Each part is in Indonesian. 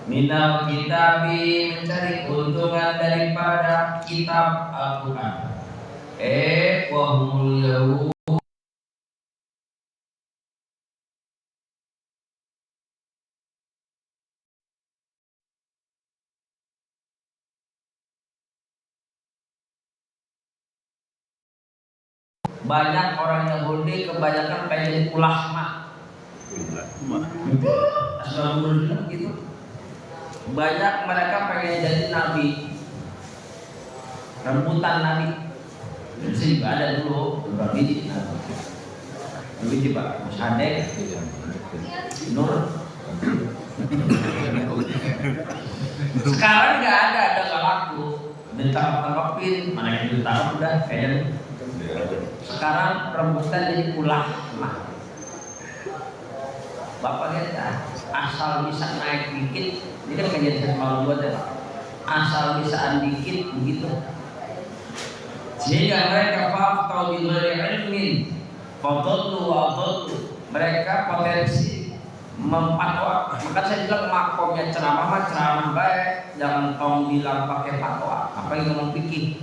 minal kitabi, mencari keuntungan daripada kitab Al-Quran. Wahumul yahud, banyak orang Yahudi kebanyakan pengen ulama. Assalamualaikum gitu. Banyak mereka pengen jadi nabi, rebutan nabi. Itu juga ada dulu beberapa biji Pak Musadek, Nur. Sekarang nggak ada nggak laku. Ditangkap-tangkapin, mana yang ditangkap udah kayak. Sekarang rebutan jadi ulama. Bapak lihat, asal bisa naik dikit, ini kan kejadian semalam buat ya Pak. Asal bisaan dikit begitu. Sehingga mereka tahu di luar ilmin, mereka potensi mempatwa. Maka saya bilang makomnya ceramah baik, jangan tong bilang pakai fatwa. Apa yang ngomong fikih?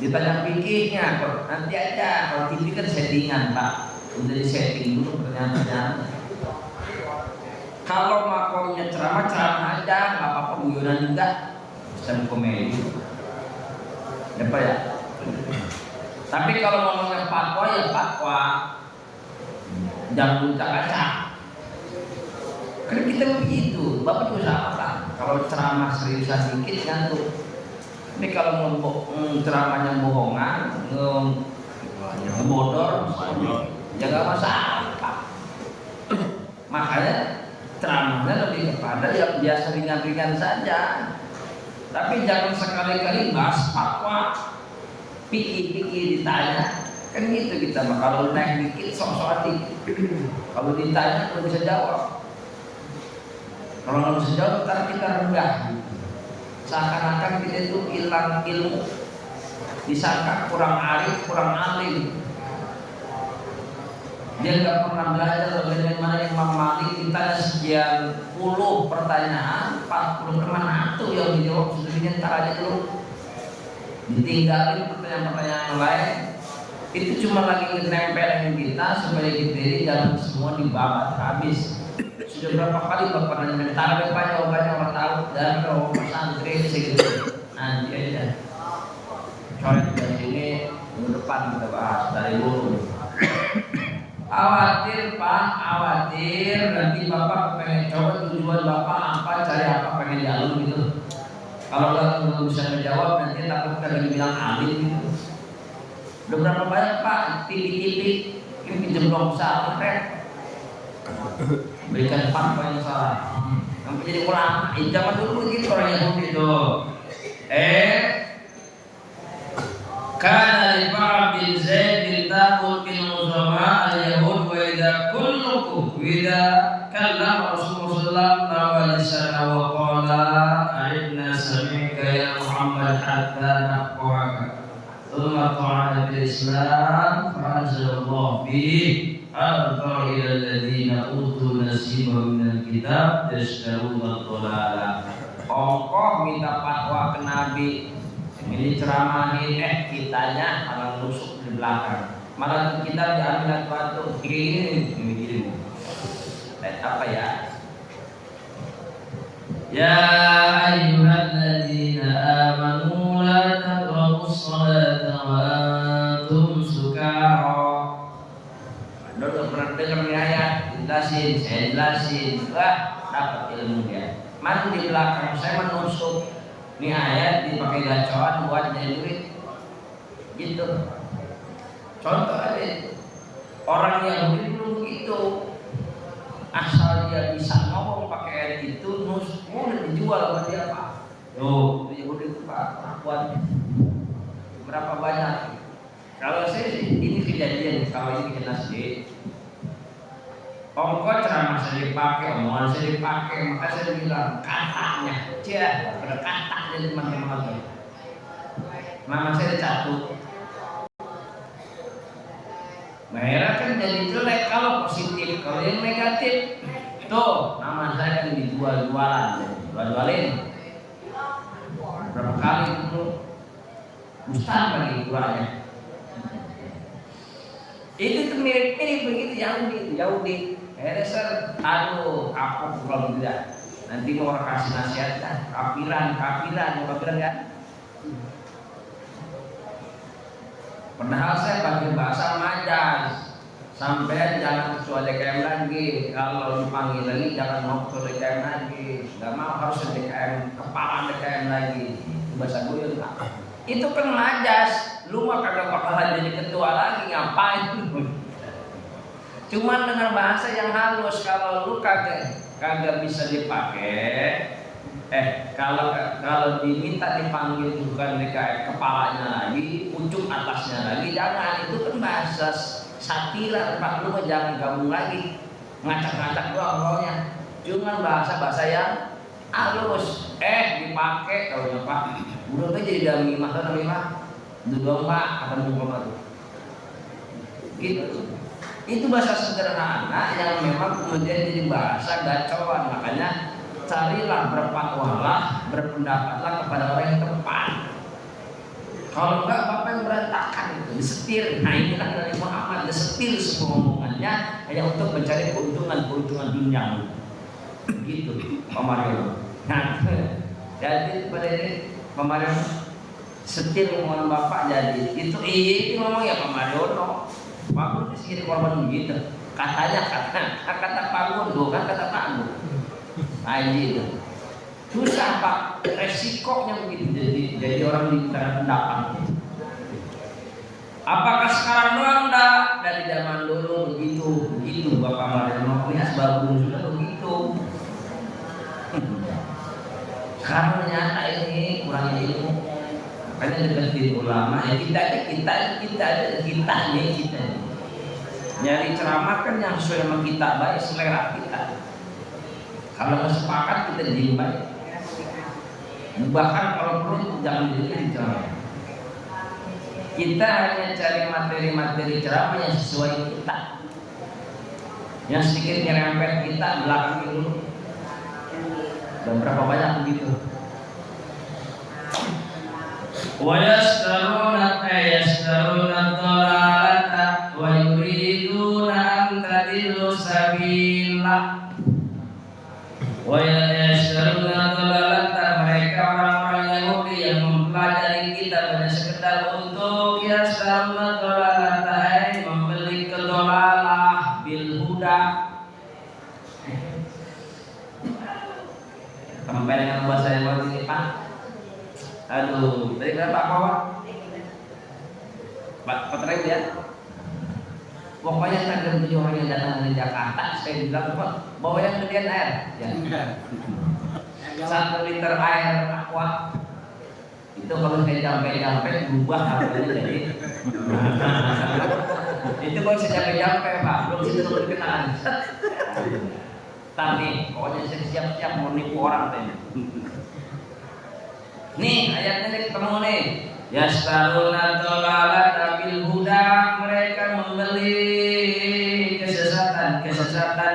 Ditanya fikihnya, nanti aja. Kalau fikih kan settingan Pak, udah di setting dulu pertanyaan-pertanyaan. Kalau makomnya ceramah aja, nggak apa-apa, guyonan juga, stand komedi, apa ya? Tapi kalau ngomongnya fatwa ya fatwa, jangan buncak-acak. Karena kita begitu, Bapak juga sama kan. Kalau ceramah seriusan dikit ngantuk. Tapi kalau ceramahnya bohongan, ngebodor, ya nggak masalah. Makanya ceramahnya lebih kepada yang biasa ringan-ringan saja. Tapi jangan sekali-kali bahas fatwa, pikir ditanya. Kan gitu kita, kalau naik dikit, sok-sokan dikit. Kalau ditanya, belum bisa jawab. Kalau nggak bisa jawab, ntar kita rendah. Seakan-akan kita itu hilang ilmu, disangka kurang arif, kurang alim. Dia nggak pernah belajar bagaimana Imam Malik. Ditanya sekian puluh pertanyaan, 40 kemana tuh yang dijawab sebenarnya ntar aja dulu. Ditinggalin pertanyaan-pertanyaan yang lain. Itu cuma lagi nempelin kita supaya kita ini jangan semua dibabat habis. Sudah berapa kali Bapak nanya, taruh Pak jawabannya orang tahu dan kalau pesantren segitu nanti aja. Coret dari sini minggu depan kita bahas dari dulu. Khawatir Pak, khawatir nanti Bapak pengen coba tujuan Bapak apa, cari apa pengen jalur gitu. Kalau nggak bisa menjawab nanti takut kita bilang alim gitu. Udah berapa banyak Pak tipi-tipi yang pinjam pesantren berikan fatwa yang salah, yang menjadi ulama. Zaman dulu begitu orang Yahudi itu. Kana li Ba'd bin Zaid bin Thabit bin Uzama al-Yahud wa idza kullukum idza kallama Rasulullah sallallahu alaihi wasallam wa qala aridna sami'ka ya Muhammad hatta naqwaka thumma ta'ala bil Islam fa anzalallahu bihi al-qara ila alladziina utul nasiba minal kitab yashtaruna dhalala. Ongkoh minta fatwa ke Nabi, ini ceramahin, kitanya malah nusuk di belakang, malah kita diambil batu gini. Apa ya? Ya ayyuhalladzina amanu la taqrabus salata wa antum sukara. Udah pernah dengar nih ayat, jelasin, saya jelasin, wah dapat ilmu dia. Mana di belakang saya menusuk, nih ayat dipakai gacoan buat jadi duit, gitu. Contoh aja, orang yang dulu begitu, asal dia bisa ngomong pakai ayat itu, mudah dijual sama dia Pak. Tuh, Yahudi itu Pak, perempuan berapa banyak? Kalau saya sih, ini kejadian, kalau ini kejadian sih. Ongkos ceramah saya dipakai, omongan saya dipakai, maka saya bilang katanya, pada katanya teman-teman. Mama saya catut. Mereka kan jadi jelek kalau positif, kalau yang negatif. Tuh, nama saya kan sering dijualin. Berapa kali itu Ustaz lagi jualnya. Itu tuh mirip-mirip begitu Yahudi. Aduh, aku kalau tidak nanti mau orang kasih nasihat kan, kafiran kan. Padahal saya pakai bahasa majas. Sampai jangan ketua DKM lagi. Kalau dipanggil lagi jangan mau ketua DKM lagi. Gak mau harus DKM, kepala DKM lagi. Itu bahasa buyut lah. Itu kan majas. Lu mah kagak bakalan jadi ketua lagi, ngapain? Cuman dengan bahasa yang halus. Kalau lu kagak bisa dipakai. Kalau diminta dipanggil bukan DKM kepalanya lagi, ujung atasnya lagi, jangan. Itu kan bahasa satira. Pak, lu jangan gabung lagi, ngacak-ngacak doang orangnya. Cuman bahasa yang halus. Dipakai kalau Pak. Udah jadi damimah tuh namimah. Dulu Pak akan mengkomat. Gitu. Itu bahasa sederhana yang memang kemudian jadi bahasa gacauan. Makanya carilah, berfatwalah, berpendapatlah kepada orang yang tepat. Kalau enggak Bapak yang berantakan itu disetir. Nah inilah Nabi Muhammad disetir semua omongannya hanya untuk mencari keuntungan dunia. Gitu Pak Mario. Nah jadi pada ini Pak Mario setir omongan Bapak jadi itu ngomong ya Pak Mario. Pak Gun disini korban begitu. Kata Pak Gun tuh kan kata Pak Gun. Itu susah Pak, resikonya begitu jadi orang diminta pendapat. Apakah sekarang doang? Enggak, dari zaman dulu begitu Bapak Mario lihat bagus juga begitu. Sekarang ternyata ini kurangnya ilmu. Makanya deketin ulama ya kita nyari ceramah kan yang sesuai sama kita, baik selera kita. Kalau nggak sepakat kita diem baik. Bahkan kalau perlu jangan dijadikan ceramah. Kita hanya cari materi-materi ceramah yang sesuai kita. Yang sedikit nyerempet kita belakang dulu. Dan berapa banyak begitu. Wa yastaruna dhalalata wa yuriduna an tadillu sabila. Wa yastaruna dhalalata, mereka orang-orang Yahudi yang mempelajari kita hanya sekedar untuk yastaruna dhalalata, membeli kedolalah bil huda. Sampai dengan bahasa yang ini Pak. Aduh, tadi kan Pak Patrai ya. Pokoknya ada 7 orang yang datang dari Jakarta, saya bilang Pak, bawa yang gedean air. Ya. 1 liter air aqua. Itu kalau saya jampe berubah harganya jadi. Itu kalau saya jampe Pak, belum situ berkenaan. Tapi pokoknya saya siap-siap mau nipu orang tadi. Nih ayatnya ketemu nih. Yastaruna dhalalata bil huda, mereka membeli kesesatan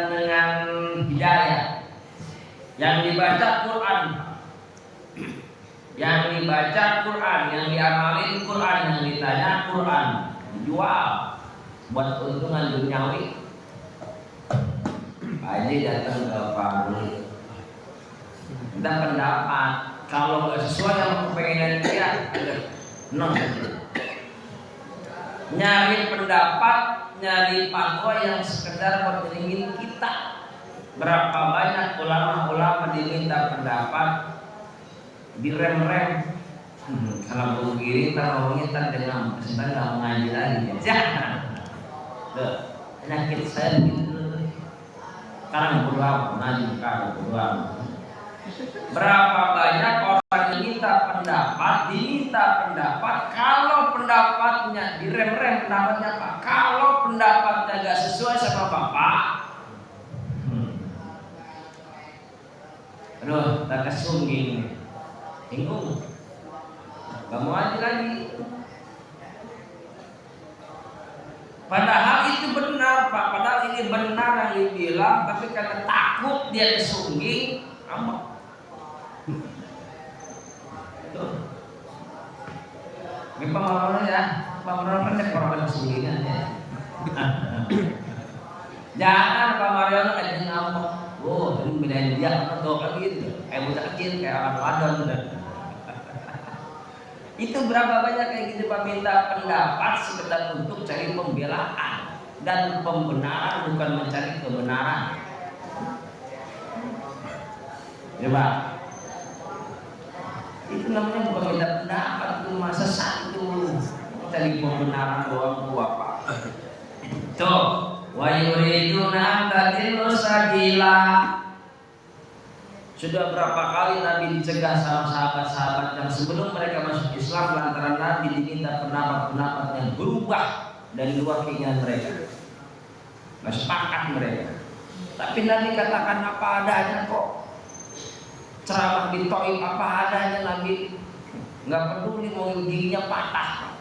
dengan hidayah. Yang dibaca Quran, yang diamalin Quran, yang ditanya Quran, dijual buat keuntungan duniawi. Aja datang ke Pak Guru, minta pendapat. Kalau nggak sesuai sama kepengenan dia, nyari pendapat, nyari fatwa yang sekedar mengiringin kita. Berapa banyak ulama-ulama diminta pendapat, direm-rem. Kalau begini, kalau ngomongin dengan kesempatan nggak mengaji lagi. Jangan. Penyakit saya begitu. Sekarang berdoa, mengaji kalau berdoa. Berapa banyak orang diminta pendapat, kalau pendapatnya direm-rem pendapatnya Pak, kalau pendapatnya nggak sesuai sama Bapak, aduh, tak kesungguh, bingung, nggak mau aja lagi. Padahal itu benar. benar Pak, padahal ini benar yang dibilang, tapi karena takut dia kesungging, ngambek. Ini pemahaman ya, pemahaman pendek orang kesunggingan ya. Jangan Pak Mariono aja ngambek. Oh, ini bedain dia atau kan gitu. Kayak bocah kecil, kayak orang wadon. Itu berapa banyak kayak gitu Pak, minta pendapat sekedar untuk cari pembelaan dan pembenaran, bukan mencari kebenaran. Ya Pak, itu namanya bukan minta pendapat, itu masa satu cari pembenaran doang Pak. Tuh, wa yuriduna tadillu sabila. Sudah berapa kali Nabi dicegah sama sahabat-sahabat yang sebelum mereka masuk Islam, lantaran Nabi diminta pendapat-pendapat yang berubah dari luar keinginan mereka. Nggak sepakat mereka. Tapi Nabi katakan apa adanya kok. Ceramah di Thaif apa adanya Nabi. Nggak peduli mau giginya patah.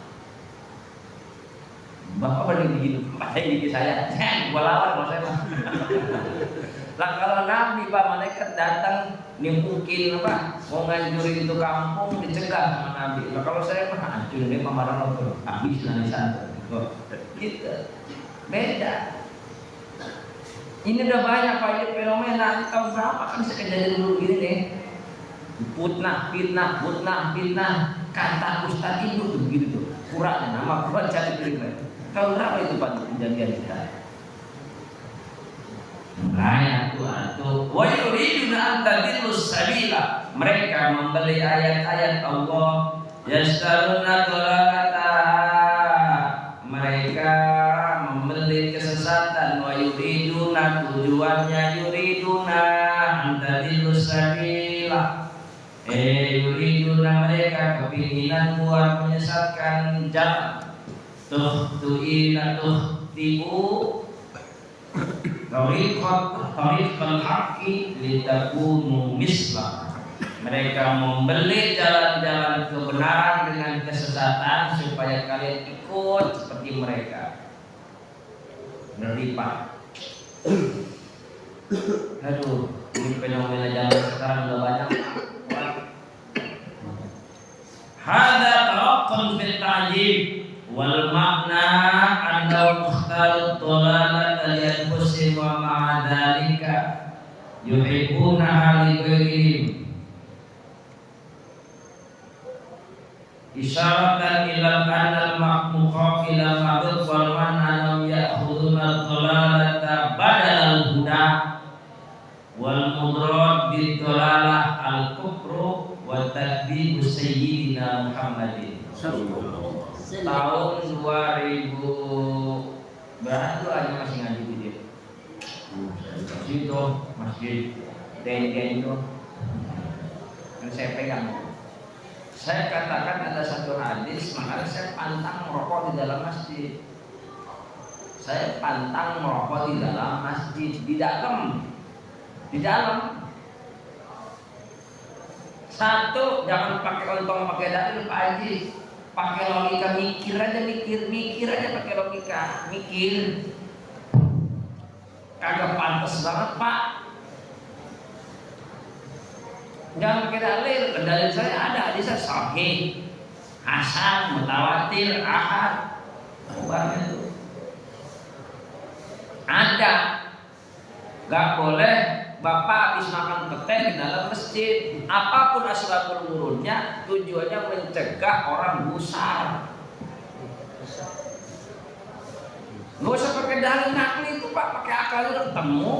Bapak paling begitu, patah gigi saya. Gua lawan kalau saya. Lah kalau Nabi Pak, malaikat datang nimpukin apa, mau ngancurin itu kampung, dicegah sama Nabi. Lah kalau saya mah hancurin dia pamarang lo, habis lah di sana. Gitu. Beda. Ini udah banyak Pak, ini fenomena. Tahun berapa kan bisa kejadian dulu gini nih. Fitnah, kata Ustaz itu tuh begitu tuh. Kurangnya nama Quran cari terima. Tahun berapa itu Pak kejadian kita? Ayat itu wa yuriduna an tadillu sabila. Mereka membeli ayat-ayat Allah, yastaruna dhalalata. Mereka membeli kesesatan, wa yuriduna, tujuannya yuriduna an tadillu sabila. Yuriduna, mereka kepinginan buat menyesatkan jalan. Tuhtuina tuhtiu Tariqal haqqi litakunu misla. Mereka membeli jalan-jalan kebenaran dengan kesesatan supaya kalian ikut seperti mereka. Ngeri Pak. Aduh, ini fenomena zaman sekarang udah banyak. Hadza taraqqun fil ta'jib wal makna anna mukhtaru dhalalata lianfusihim wa ma'a dzalika yuhibbuna li ghairihim isyaratan ila anna al-maqmuqa ila ma'ruf wal man'an ya'khuduna dhalalata badal huda wal mudrad bid dhalalah al-kufru wa takdzibu sayyidina Muhammadin tahun 2000 berapa aja masih ngaji di dia. Situ masjid Den itu yang saya pegang. Saya katakan ada satu hadis, makanya saya pantang merokok di dalam masjid. Saya pantang merokok di dalam masjid, di dalam. Satu, jangan pakai ontong, pakai dalil Pak Haji. Pakai logika, mikir aja pakai logika, mikir. Kagak pantas banget Pak. Jangan pakai dalil, dalil saya ada, hadisnya sahih, hasan, mutawatir, ahad, kabarnya itu ada. Gak boleh Bapak habis makan petai di dalam masjid. Apapun asbabul nurunnya, tujuannya mencegah orang gusar. Nggak usah pakai dalil nakli itu Pak, pakai akal itu ketemu.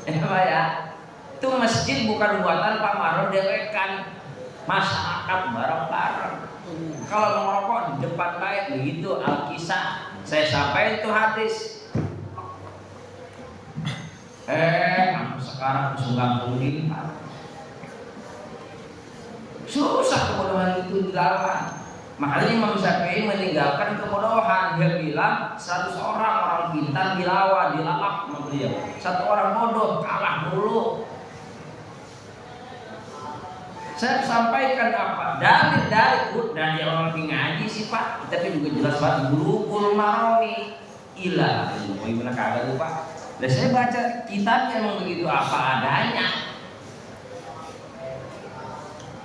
Pak ya, itu masjid bukan buatan Pak Maro dewekan, masyarakat bareng-bareng. Kalau mau merokok di depan baik begitu Al-Kisah. Saya sampaikan itu hadis. Sekarang sunggang ini susah kebodohan itu dilawan. Makanya Imam Syafi'i meninggalkan kebodohan. Dia bilang 100 orang pintar dilawan, dilakap sama beliau. 1 orang bodoh kalah dulu. Saya sampaikan apa? Dari orang yang ngaji sih Pak, tapi juga jelas banget Bulughul Marami ilah mau gimana kagak lupa. Dan saya baca kitabnya memang begitu apa adanya.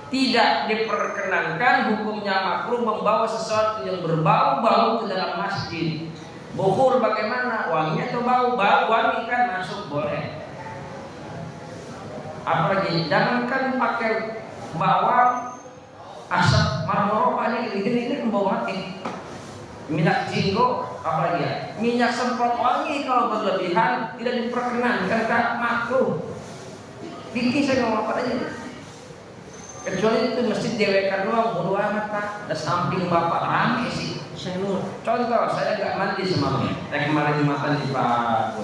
Tidak diperkenankan hukumnya makruh membawa sesuatu yang berbau-bau ke dalam masjid. Bukhur bagaimana? Wanginya atau bau? Bau wangi kan masuk boleh. Apalagi jangankan pakai bawang, asap marmoro ini membawa mati. Minyak jinggo apalagi ya? Minyak semprot wangi kalau berlebihan tidak diperkenankan karena makruh. Bikin saya ngomong apa aja. Kecuali itu masjid dewekan doang, bodo amat Pak. Ada samping bapak rame sih. Saya nur. Contoh, saya nggak mandi semalam. Saya kemarin Jumatan di Pak.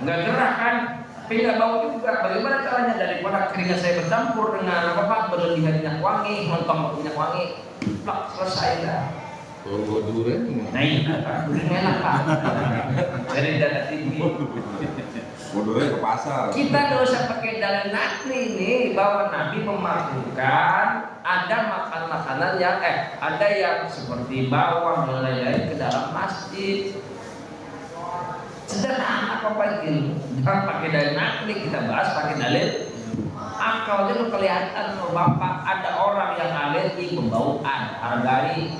Nggak gerah kan? Tapi nggak bau juga. Bagaimana caranya daripada keringat saya bercampur dengan apa Pak? Berlebihan minyak wangi, mentong minyak wangi. Plak, selesai dah. Oh, durian. Nah iya Pak, durian enak Pak. Dari dada tinggi. Durian ke pasar. Kita nggak usah pakai dalil nakli nih bahwa Nabi memakruhkan ada makanan-makanan yang ada yang seperti bawang dan lain-lain ke dalam masjid. Sederhana apa itu? Jangan pakai dalil nakli, kita bahas pakai dalil akal. Itu kelihatan loh Bapak, ada orang yang alergi pembauan, hargai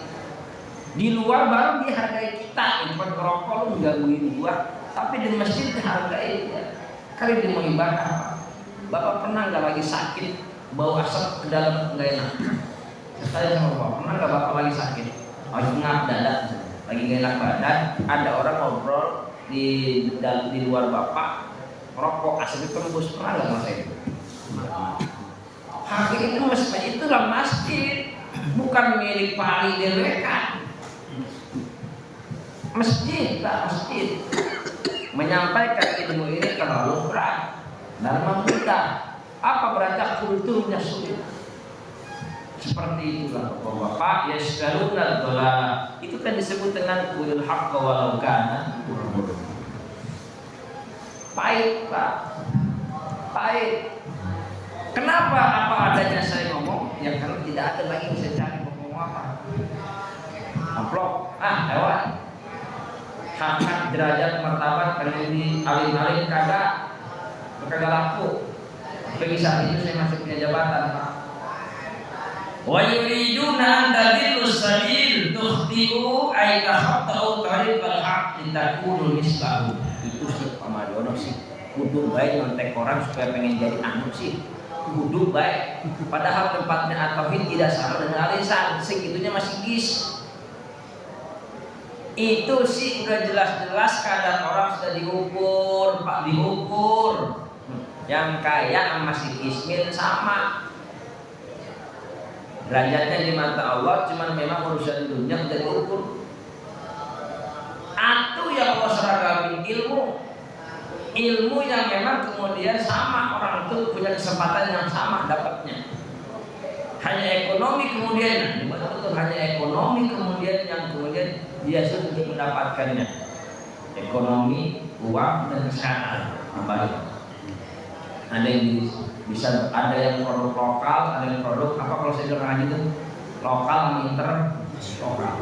di luar baru dihargai kita. Ini rokok lu menggangguin gua, tapi di masjid dihargai ya. Kali dia mau ibadah, Bapak pernah nggak lagi sakit bau asap ke dalam nggak enak? Saya sama Bapak, pernah nggak Bapak lagi sakit, lagi ngap dada, lagi nggak enak badan, ada orang ngobrol di luar Bapak, rokok asap tembus, pernah nggak mas itu? Hak itu masjid, itulah masjid, bukan milik Pak Dewekan. Masjid, Pak, masjid. Menyampaikan ilmu ini terlalu berat dan memudah. Apa berarti kulturnya sulit? Seperti itulah Bapak yaskaluna dola. Itu kan disebut dengan kulil haqqa walau kana. Pahit Pak, pahit. Kenapa apa adanya saya ngomong? Ya karena tidak ada lagi yang saya cari ngomong apa. Amplop, lewat. Hak derajat martabat pengen di alim-alim kagak laku. Bagi saat itu saya masih punya jabatan Pak. Wa yuriduna an tadillus sabil tukhti'u ay tahatta'u tariqal haq litakunu mislahu. Itu sih Pak Mariono sih. Kudu baik ngontek orang supaya pengen jadi anu sih. Kudu baik. Padahal tempatnya at-tauhid tidak sama dengan alisan. Segitunya masih gis. Itu sih udah jelas-jelas kadang orang sudah diukur, Pak, diukur. Yang kaya sama si kismin sama. Derajatnya di mata Allah, cuman memang urusan dunia udah diukur. Atau yang Allah seragamin ilmu yang memang kemudian sama, orang itu punya kesempatan yang sama dapatnya. Hanya ekonomi kemudian, betul hanya ekonomi kemudian yang kemudian dia sudah mendapatkannya. Ekonomi, uang dan kesehatan kembali. Ada yang bisa, ada yang produk lokal, ada yang produk apa kalau saya bilang itu lokal, inter lokal.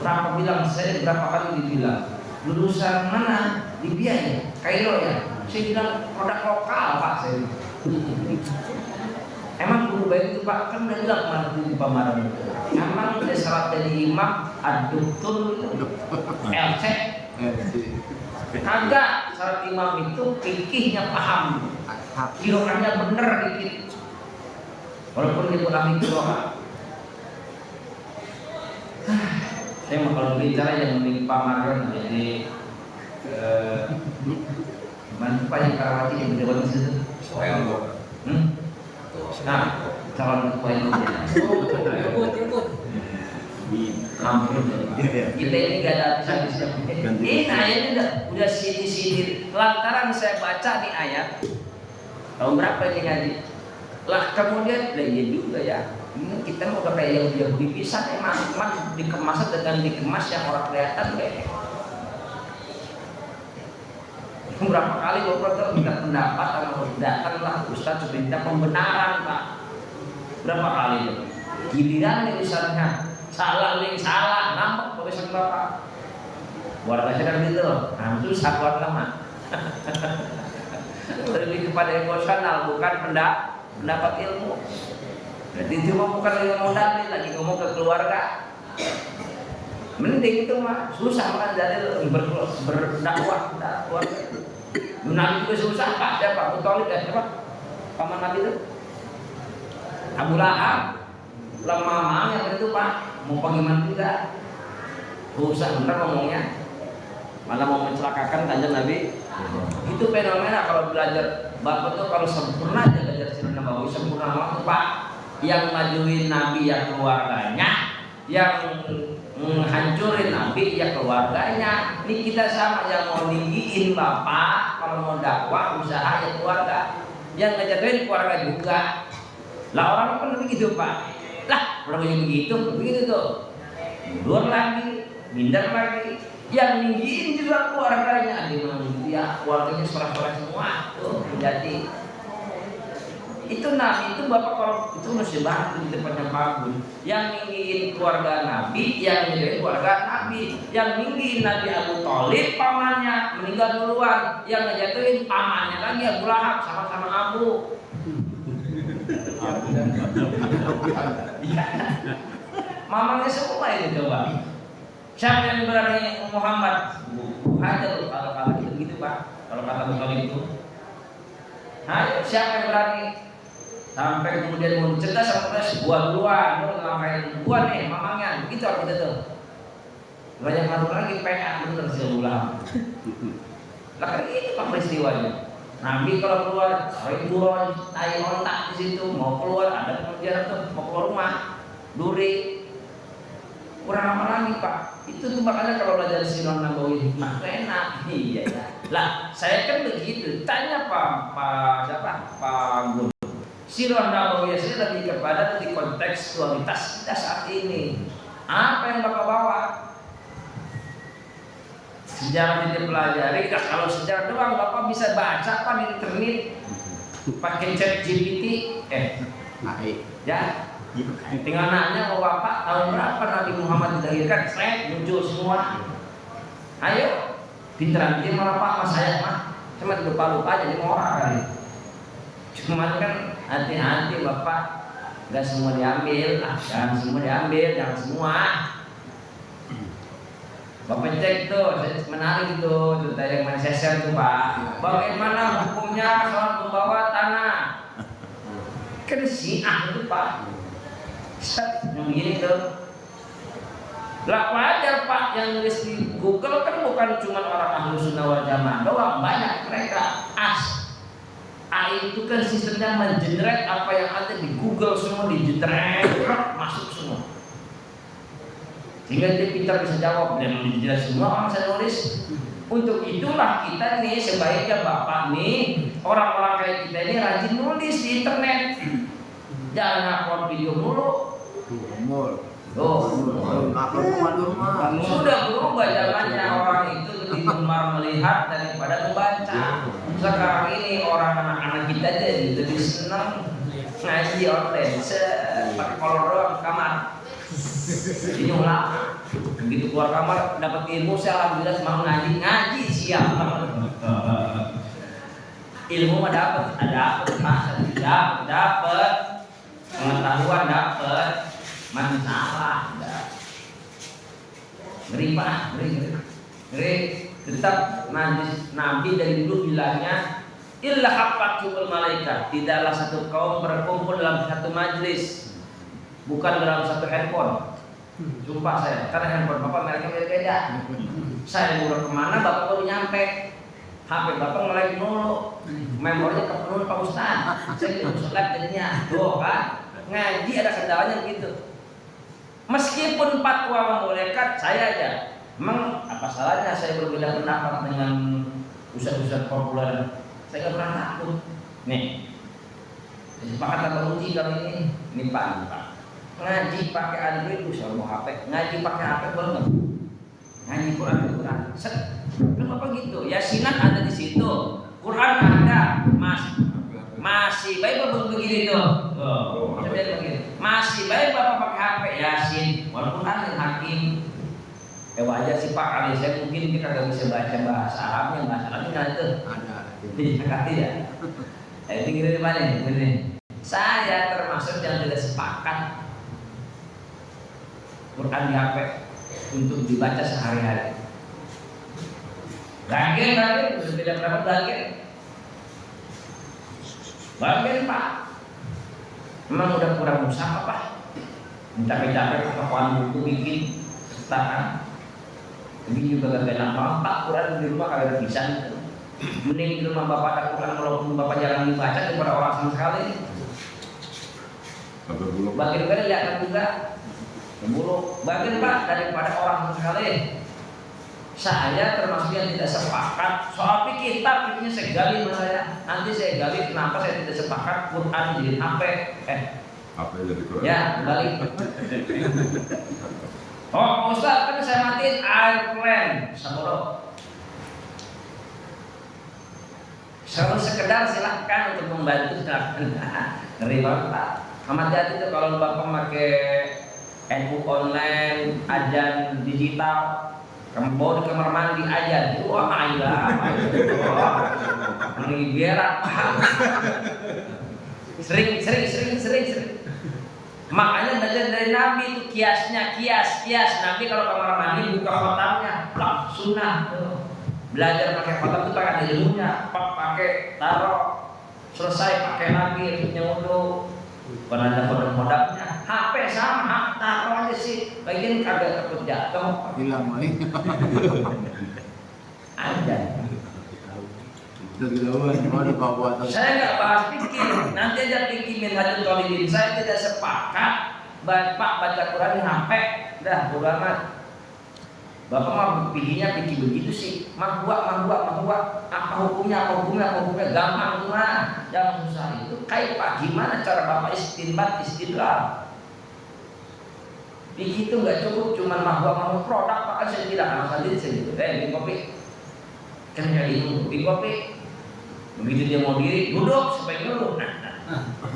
Berapa bilang saya berapa kali dibilang lulusan mana di biaya Kairo ya, saya bilang produk lokal Pak saya. Emang guru baik itu Pak kan udah bilang kemarin di pameran itu. Emang udah syarat jadi imam aduktul LC. Kagak, syarat imam itu fikihnya paham, kiroahnya bener dikit. Walaupun dia pulang itu doa. Saya mau kalau bicara yang memiliki pameran jadi mana yang Karawati yang berdebat di situ. Nah, calon ketua itu kita ini gak ada habis-habisnya. Ini ayatnya udah sini-sini. Lantaran saya baca di ayat tahun berapa ini ngaji. Lah kemudian, iya juga ya. Ini kita mau kayak yang dipisah emang dikemas dengan dikemas yang orang kelihatan kayak. Berapa kali Bapak tuh minta pendapat sama datanglah Ustaz minta pembenaran Pak. Berapa kali itu? Giliran nih misalnya salah ngambek tulisan Bapak. Luar biasa kan gitu. Nah itu sabar lama. Lebih kepada emosional bukan pendapat ilmu. Jadi itu mah bukan lagi ngomong dalil, lagi ngomong ke keluarga. Mending itu mah susah kan dalil berdakwah keluarga. Nabi itu susah Pak, siapa? Abu Thalib ya, siapa? Paman Nabi itu? Abu Lahab. Lemah yang itu Pak, mau bagaimana juga? Susah bener ngomongnya. Malah mau mencelakakan kanjeng Nabi. Itu fenomena kalau belajar Bapak tuh kalau sempurna aja belajar Sirah Nabawi sempurna waktu Pak. Yang majuin Nabi ya keluarganya, yang menghancurin Nabi ya keluarganya. Ini kita sama yang mau ninggiin Bapak, kalau mau dakwah usaha ya keluarga, yang ngejatuhin keluarga juga. Lah orang kan begitu Pak. Lah orang begitu tuh. Mundur lagi, minder lagi. Yang ninggiin juga keluarganya, dia keluarganya seorang-seorang semua tuh menjadi. Itu Nabi itu Bapak kalau itu mesti bantu di depannya Pak. Yang ninggiin keluarga Nabi, yang ninggiin keluarga Nabi, yang ninggiin Nabi Abu Thalib pamannya meninggal duluan, yang ngejatuhin pamannya lagi Abu Lahab sama-sama Abu. Mamanya semua itu coba. Siapa yang berani Muhammad? Ada kalau gitu Pak. Kalau kata Bukhari itu. Ayo siapa yang berani? Sampai kemudian mau cerdas sampai buat duluan, mau ngapain buat nih mamangnya, gitu aku tuh. Banyak orang lagi pengen bener sih ulang. Lah kan ini Pak peristiwanya. Nabi kalau keluar, turun, tai ontak di situ, mau keluar ada kemudian tuh mau keluar rumah, duri. Kurang apa lagi Pak? Itu tuh makanya kalau belajar Sirah Nabawi hikmah enak. Iya ya. Lah saya kan begitu. Tanya siapa? Pak Guru. Sirah Nabawi saya lebih kepada di kontekstualitas kita saat ini. Apa yang Bapak bawa? Sejarah kita pelajari. Kalau sejarah doang Bapak bisa baca Pak di internet. Pakai chat GPT. Ya. Tinggal nanya mau Bapak tahun berapa Nabi Muhammad dilahirkan, saya muncul semua. Ayo, pinteran dia malah Pak mas saya mah, cuma lupa jadi orang kali. Cuman kan hati-hati Bapak, nggak semua diambil, jangan semua diambil, jangan semua. Bapak cek tuh, saya menarik tuh, yang mana saya share tuh Pak. Bagaimana hukumnya soal membawa tanah? Kan Syiah itu Pak. Yang begini tuh. Lah wajar Pak yang nulis di Google kan bukan cuma orang ahlu sunnah wal jamaah doang, banyak mereka AI itu kan sistemnya mengenerate apa yang ada di Google semua digenerate masuk semua. Sehingga dia pintar bisa jawab dan dijelas semua orang saya nulis. Untuk itulah kita nih sebaiknya Bapak nih orang-orang kayak kita ini rajin nulis di internet. Jangan upload video mulu. Sudah berubah zamannya, orang itu lebih gemar melihat daripada membaca. Sekarang ini orang anak-anak kita jadi lebih senang ngaji online, pakai kolor doang kamar. Ini ulama. Begitu keluar kamar dapat ilmu, saya alhamdulillah mau ngaji siap. Ilmu mah dapat, masa dapat. Pengetahuan dapat, masalah ngeri. Tetap Nabi dari dulu bilangnya illa haqqatul malaikat, tidaklah satu kaum berkumpul dalam satu majlis, bukan dalam satu handphone. Sumpah saya, karena handphone Bapak mereka beda. Saya mau kemana Bapak baru nyampe, HP Bapak nge-lag mulu, memorinya kepenuhan Pak Ustaz. Saya tidak bisa live jadinya, kan? Ngaji ada kendalanya begitu. Meskipun fatwa membolehkan, saya aja. Memang apa salahnya saya berbeda pendapat dengan ustaz-ustaz populer? Saya nggak pernah takut. Nih, kesepakatan uji kali ini Pak. Ngaji pakai Android, usah mau HP. Ngaji pakai HP boleh nggak? Ngaji Quran. Kenapa gitu? Yasinan ada di situ, Quran ada, masih baik bapak begini tuh. Masih baik bapak pakai HP Yasin, walaupun ada hakim. Wajar sih Pak, kali saya mungkin kita nggak bisa baca bahasa Arabnya, bahasa Arabnya itu ada. Jadi ya. Tinggi dari mana nih? Saya termasuk yang tidak sepakat Quran di HP untuk dibaca sehari-hari. Bagian berbeda berapa bagian Pak. Memang udah kurang usaha Pak. Capek-capek ke tokoan buku bikin setakan. Ini juga gak gampang Pak, Quran di rumah kagak bisa. Mending di rumah Bapak ada Quran walaupun Bapak jarang dibaca daripada orang sama sekali. Bagian lihat juga. Bagian Pak daripada orang sama sekali. Saya termasuk yang tidak sepakat soal pikirnya saya gali sama saya. Nanti saya gali kenapa saya tidak sepakat Quran jadi HP. HP jadi Quran. Ya, balik. Oh, Ustaz, kan saya matiin airplane, saboro. Kalau sekedar silahkan untuk membantu silahkan. Ngeri banget Pak. Amat hati tuh kalau Bapak pakai NU online, ajan digital. Kamu bawa di kamar mandi aja, wah aja, ini berak, sering. Makanya belajar dari Nabi itu kiasnya, kias. Nabi kalau kamar mandi buka kotaknya, sunnah. Belajar pakai kotak itu pakai ilmunya, pakai taruh, selesai pakai lagi, nyuruh. Bukan ada kodam-kodamnya. HP sama, taruh aja sih. Bagian kagak takut jatuh. Hilang lagi. Ada. Saya nggak bahas pikir. Nanti aja pikir minhajul talibin. Saya tidak sepakat Bapak baca Quran di HP. Dah, ulama. Bapak mah pikirnya pikir begitu sih. Mahwa. Apa hukumnya? Gampang mah. Jangan susah itu. Kayak Pak, gimana cara Bapak istinbat, istidlal? Pikir itu nggak cukup cuma mahwa produk. Maka saya tidak akan sendiri segitu. Bikin kopi. Kan jadi bikin kopi. Begitu dia mau diri, duduk supaya duduk.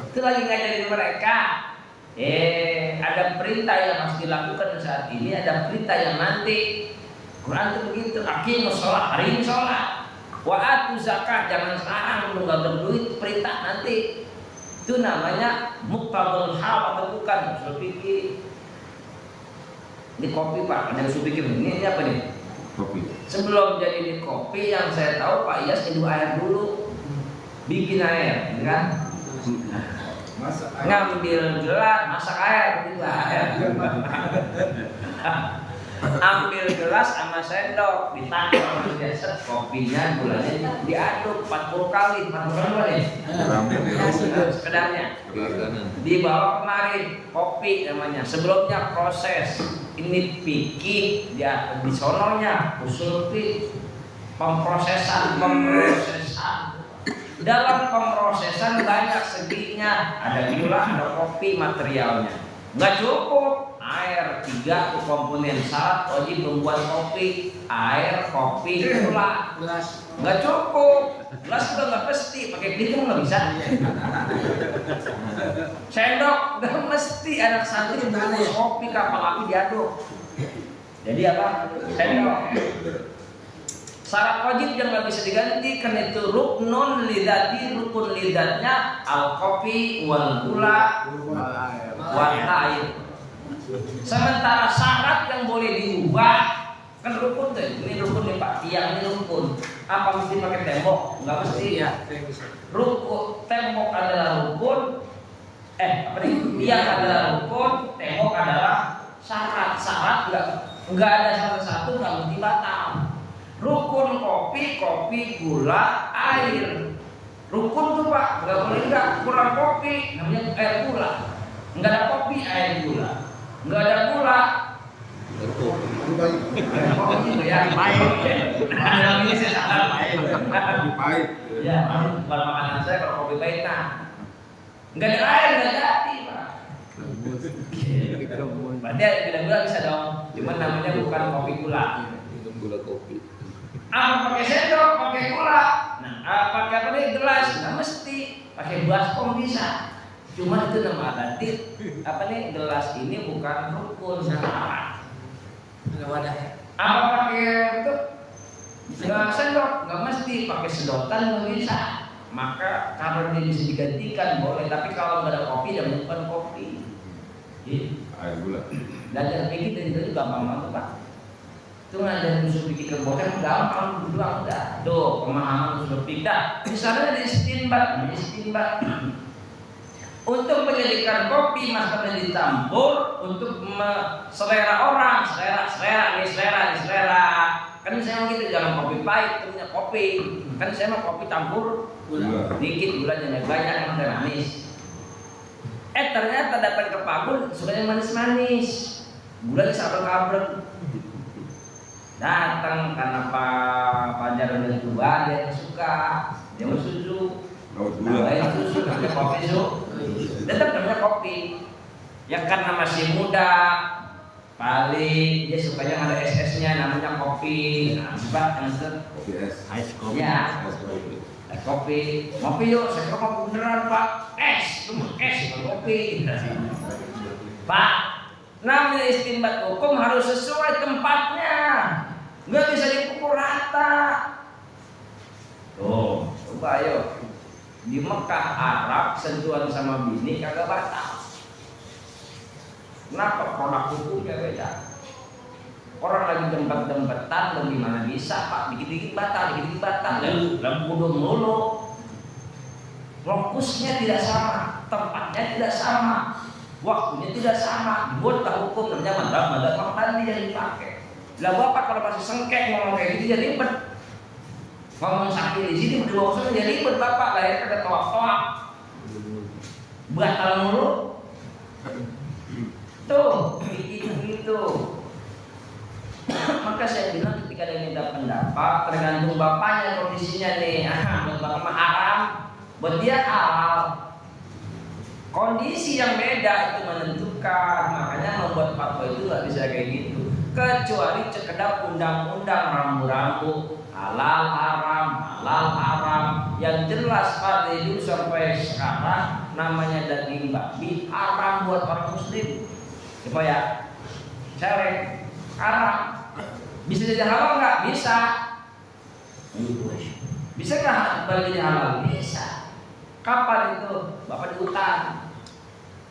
Itu lagi ngajarin mereka. Ada perintah yang harus dilakukan saat ini, ada perintah yang nanti. Quran itu begitu. Aqimus sholat, hari ini sholat. Wa atu zakat, jangan sekarang lu nggak berduit, perintah nanti. Itu namanya muqtadul hal atau bukan? Usul fikih. Ini kopi Pak, ada usul fikih ini apa nih? Kopi. Sebelum jadi di kopi yang saya tahu Pak Iyas nyeduh air dulu, bikin air, kan? Ngambil gelas, masak air, begitu air. Ambil gelas sama sendok, ditaruh biasa kopinya, gulanya diaduk 40 kali, 40 kali. Sekedarnya. Dibawa kemari, kopi namanya. Sebelumnya proses ini fikih, dia di sononya usul fikih, pemprosesan. Dalam pemrosesan banyak seginya, ada gula, ada kopi materialnya. Nggak cukup air 3 komponen syarat wajib membuat kopi, air, kopi, gula. Nggak cukup, gelas udah nggak pasti, pakai beli nggak bisa. Sendok nggak mesti, anak santri bungkus kopi kapal api diaduk. Jadi apa? Sendok. Syarat wajib yang nggak bisa diganti karena itu rukun lidatnya al kopi wal gula wal air. Sementara syarat yang boleh diubah kan rukun tuh, ini rukun nih Pak, tiang ini rukun. Apa mesti pakai tembok? Nggak mesti ya. Rukun tembok adalah rukun. Tiang adalah rukun, tembok adalah syarat. Syarat nggak ada salah satu nggak mesti batal. Rukun kopi, gula, air. Rukun tuh Pak, nggak boleh nggak kurang kopi, namanya air gula. Nggak ada kopi, air gula. Nggak ada gula. Kopi itu ya, pahit. Ini saya salah pahit. Ya, kalau makanan saya kalau kopi pahit nah. Nggak ada air, nggak jadi Pak. Berarti ada gula bisa dong. Cuman namanya bukan kopi gula. Minum gula kopi. Pakai sendok, pakai gula. Nah, pakai apa nih gelas? Nggak mesti. Pakai baskom bisa. Cuma itu nama adat. Apa nih gelas ini bukan rukun syarat. Ada wadah. Apa pakai itu? Sendok nggak mesti. Pakai sedotan nggak bisa. Maka kalau dia bisa digantikan boleh. Tapi kalau nggak ada kopi, dan bukan kopi. Air gula. Belajar fikih dari itu gampang banget Pak. Itu ngajarin usul fikih ke bawah gampang doang udah. Tuh pemahaman usul fikih. Dah, misalnya di istinbat. Untuk menjadikan kopi maka dicampur untuk selera orang, selera. Kan saya gitu jangan kopi pahit, punya kopi. Kan saya mau kopi campur gula. Dikit gulanya banyak yang manis. Ternyata datang ke Pabun sukanya manis-manis. Gulanya sabrek-abrek. Datang karena Pak Fajar udah tua, dia suka. Dia mau susu. Namanya susu, namanya kopi su. Tetap namanya kopi. Yang karena masih muda, paling dia sukanya ada SS-nya, namanya kopi. Nampak Kopi es. Ice coffee. Ya. Kopi. Kopi yuk, saya kopi beneran Pak. Es, kopi. Pak, namanya istinbat hukum harus sesuai tempatnya. Nggak bisa dipukul rata. Tuh, coba ayo. Di Mekah Arab sentuhan sama bini kagak batal. Kenapa produk hukumnya beda? Orang lagi jempet-jempetan dan gimana bisa Pak, dikit-dikit batal. Dalam kudung mulu. Fokusnya tidak sama, tempatnya tidak sama, waktunya tidak sama. Dibuat hukum namanya madhab tadi yang dipakai. Lah Bapak kalau masih sengkek ngomong kayak gitu jadi ribet. Ngomong sakit di sini berdua usul jadi ribet Bapak, lahir ada toak-toak. Batal mulu. Tuh, gitu. Maka saya bilang ketika ada minta pendapat tergantung bapaknya kondisinya nih. Buat bapak mah haram, buat dia halal. Kondisi yang beda itu menentukan. Makanya membuat fatwa itu nggak bisa kayak gitu. Kecuali sekedar undang-undang rambu-rambu halal haram. Yang jelas pada itu sampai sekarang namanya daging babi haram buat orang muslim. Coba ya, cewek haram. Bisa jadi halal nggak? Bisa. Bisa nggak bagi halal? Bisa. Kapan itu? Bapak di hutan,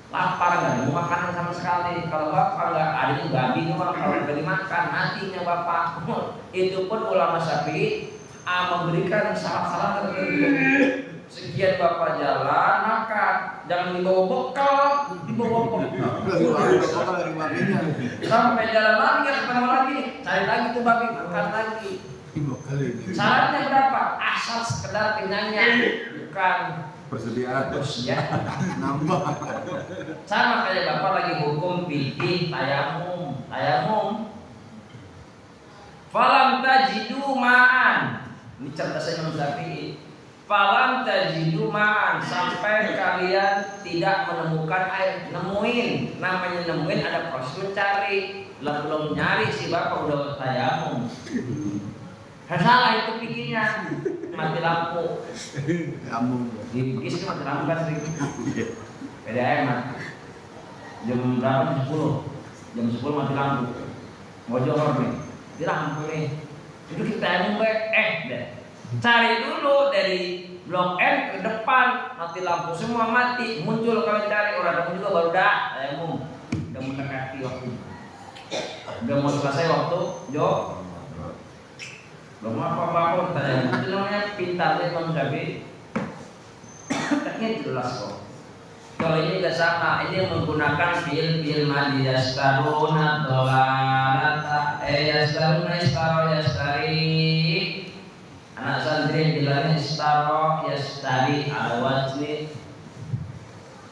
lapar nggak mau makan sama sekali. Kalau bapak nggak ada yang babi cuma kalau nggak dimakan nantinya bapak. Itu pun ulama Syafi'i memberikan salah tertentu. Sekian bapak jalan makan, jangan dibawa bekal, sampai jalan lagi nggak ketemu lagi, cari lagi tuh babi makan lagi. Syaratnya berapa? Asal sekedar kenyangnya, bukan Persediaan. Nambah. Sama kayak bapak lagi hukum fikih tayamum. Falam tajidu ma'an. Ini cerdasnya Imam Syafi'i. Falam tajidu ma'an, sampai kalian tidak menemukan air. Nemuin, namanya nemuin ada proses mencari. Belum nyari si bapak udah tayamum. Salah itu pikirnya. Mati lampu. Di Bugis itu mati lampu kan sering. PDAM mati. Jam berapa? Jam 10 mati lampu. Mau johor nih. Di lampu nih. Itu kita yang deh. Cari dulu dari Blok M ke depan, mati lampu semua mati, muncul kalian cari orang kamu juga baru dah, udah mendekati waktu, udah mau selesai waktu, belum apa-apa tanya, itu namanya pintarnya Imam Syafi'i, teknya jelas kok. Kalau ini tidak sama, ini menggunakan fiil madi yastaruna dolarata, yastaruna yastari. Anak santri bilangnya istaro yastari ala wazni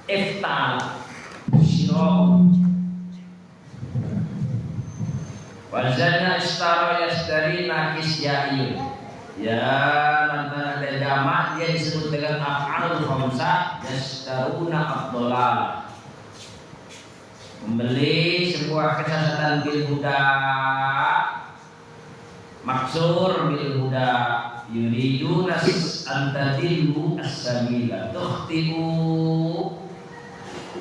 ifta'ala syiro wazannya istaro yastari nakis ya'il. Ya lantaran ada jamak dia disebut dengan af'alul khamsah yastaruna ad-dolal. membeli sebuah kesesatan bil huda, maksur bil huda, yuriduna an tadillu as-sabila tukhtibu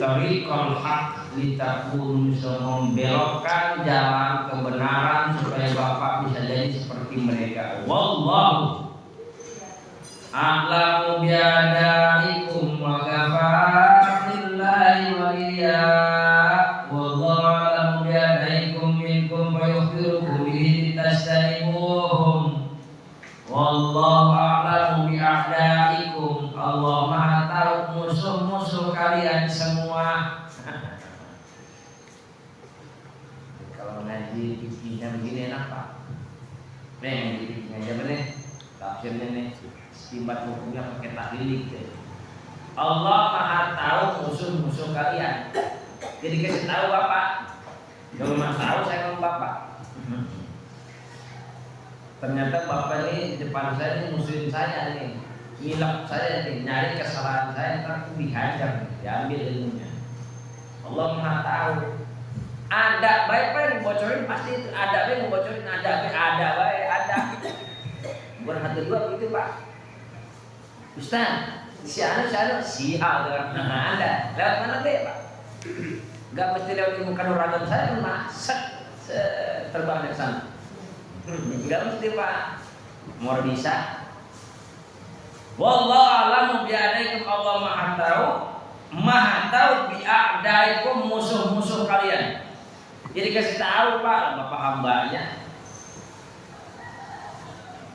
tariqal haq litakun, membelokkan jalan kebenaran supaya bapak bisa jadi seperti mereka. Wallahu a'lamu bi'adaikum wa kafa billahi waliya. Wallahu a'lamu bi'adaikum minkum wa yukhbirukum bihi tastanibuhum. Wallahu a'lamu bi'adaikum. Allah Maha tahu musuh-musuh kalian semua. Kalau ngaji fikihnya begini enak Pak. Nih, fikihnya aja bener. Tafsirnya nih, istimbat hukumnya pakai taklilik ya. Allah Maha tahu musuh-musuh kalian. Jadi kasih tahu Bapak. Kalau Mas tahu saya ngomong Bapak. Ternyata Bapak ini di depan saya ini musuhin saya nih. Ngilap saya nih, nyari kesalahan saya, ntar aku dihajar, diambil ilmunya. Allah Maha tahu. Ada baik yang bocorin pasti itu, ada yang bocorin, ada baik, ada. Bukan satu dua gitu Pak. Ustaz, si anu sial dengan Anda. Lewat mana deh Pak? Gak mesti lewat ilmu kanuragan saya, masak terbang ke sana. Gak mesti Pak. Mau bisa. Wallahu a'lamu bi'adaikum. Allah Maha tahu bi'adaikum musuh-musuh kalian. Jadi kasih tahu Pak, Bapak hambanya.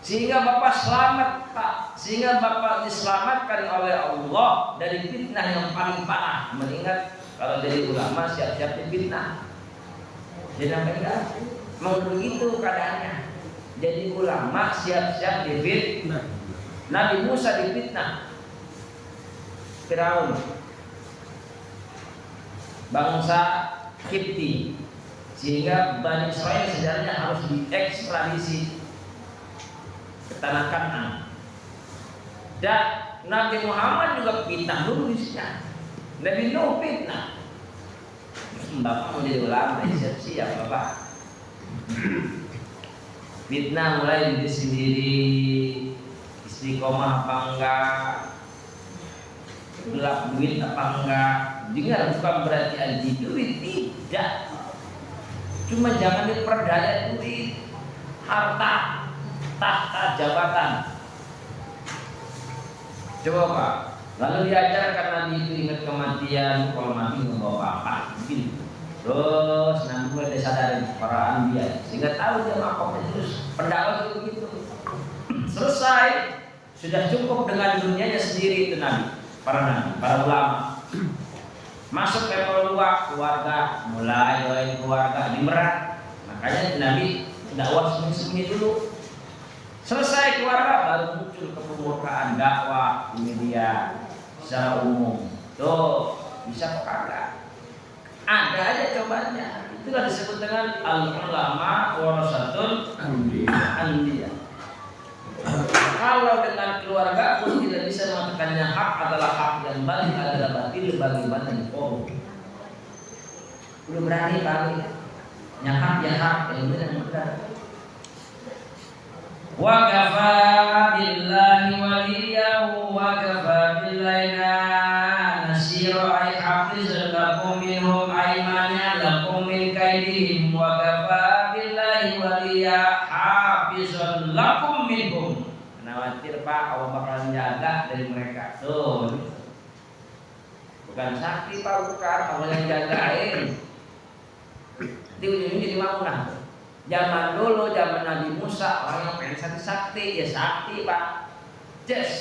Sehingga Bapak selamat Pak. Sehingga Bapak diselamatkan oleh Allah dari fitnah yang paling parah. Mengingat kalau jadi ulama siap-siap difitnah. Jadi apa enggak? Mau begitu keadaannya. Jadi ulama siap-siap difitnah. Nabi Musa difitnah Firaun, bangsa Kipti, sehingga Bani Israel sebenarnya harus diekstradisi ke tanah Kanaan. Dan Nabi Muhammad juga fitnah dulu di sini. Nabi Nuh fitnah. Bapak mau jadi ulama, siap-siap Bapak. Fitnah mulai diri sendiri, istiqomah apa enggak, gelap duit apa enggak. Dengar, bukan berarti anti duit, tidak. Cuma jangan diperdaya duit, harta, tahta, jabatan. Coba Pak, lalu diajarkan Nabi itu ingat kematian, kalau mati membawa apa, begini. Terus nanti mulai disadarin para anbiya, sehingga tahu dia makomnya. Terus pendakwah itu begitu. Selesai, sudah cukup dengan dunianya sendiri itu Nabi, para ulama. Masuk ke keluarga, mulai doain keluarga di Merak. Makanya Nabi dakwah sembunyi-sembunyi dulu. Selesai keluarga baru muncul kepemurkaan dakwah di media secara umum. Tuh, bisa kok kagak. Ada aja cobanya. Itulah disebut dengan al-ulama warasatul anbiya. Kalau dengan keluarga pun tidak bisa mengatakan yang hak adalah hak, yang batil adalah batil, bagaimana diforum. Udah berani balik. Yang hak, yang benar, yang benar. Wa kafa billahi waliyahu wa kafa billahi nasira ay hafiz lakum minhum aymana lakum min kaidihim wa kafa billahi waliya hafizun lakum minhum. Khawatir Pak, Allah bakalan jaga dari mereka. Tuh, bukan sakti Pak, bukan Allah yang jagain. Di ujung-ujung jadi bangunan. Zaman dulu, zaman Nabi Musa, orang yang pengen sakti, ya sakti Pak. Yes,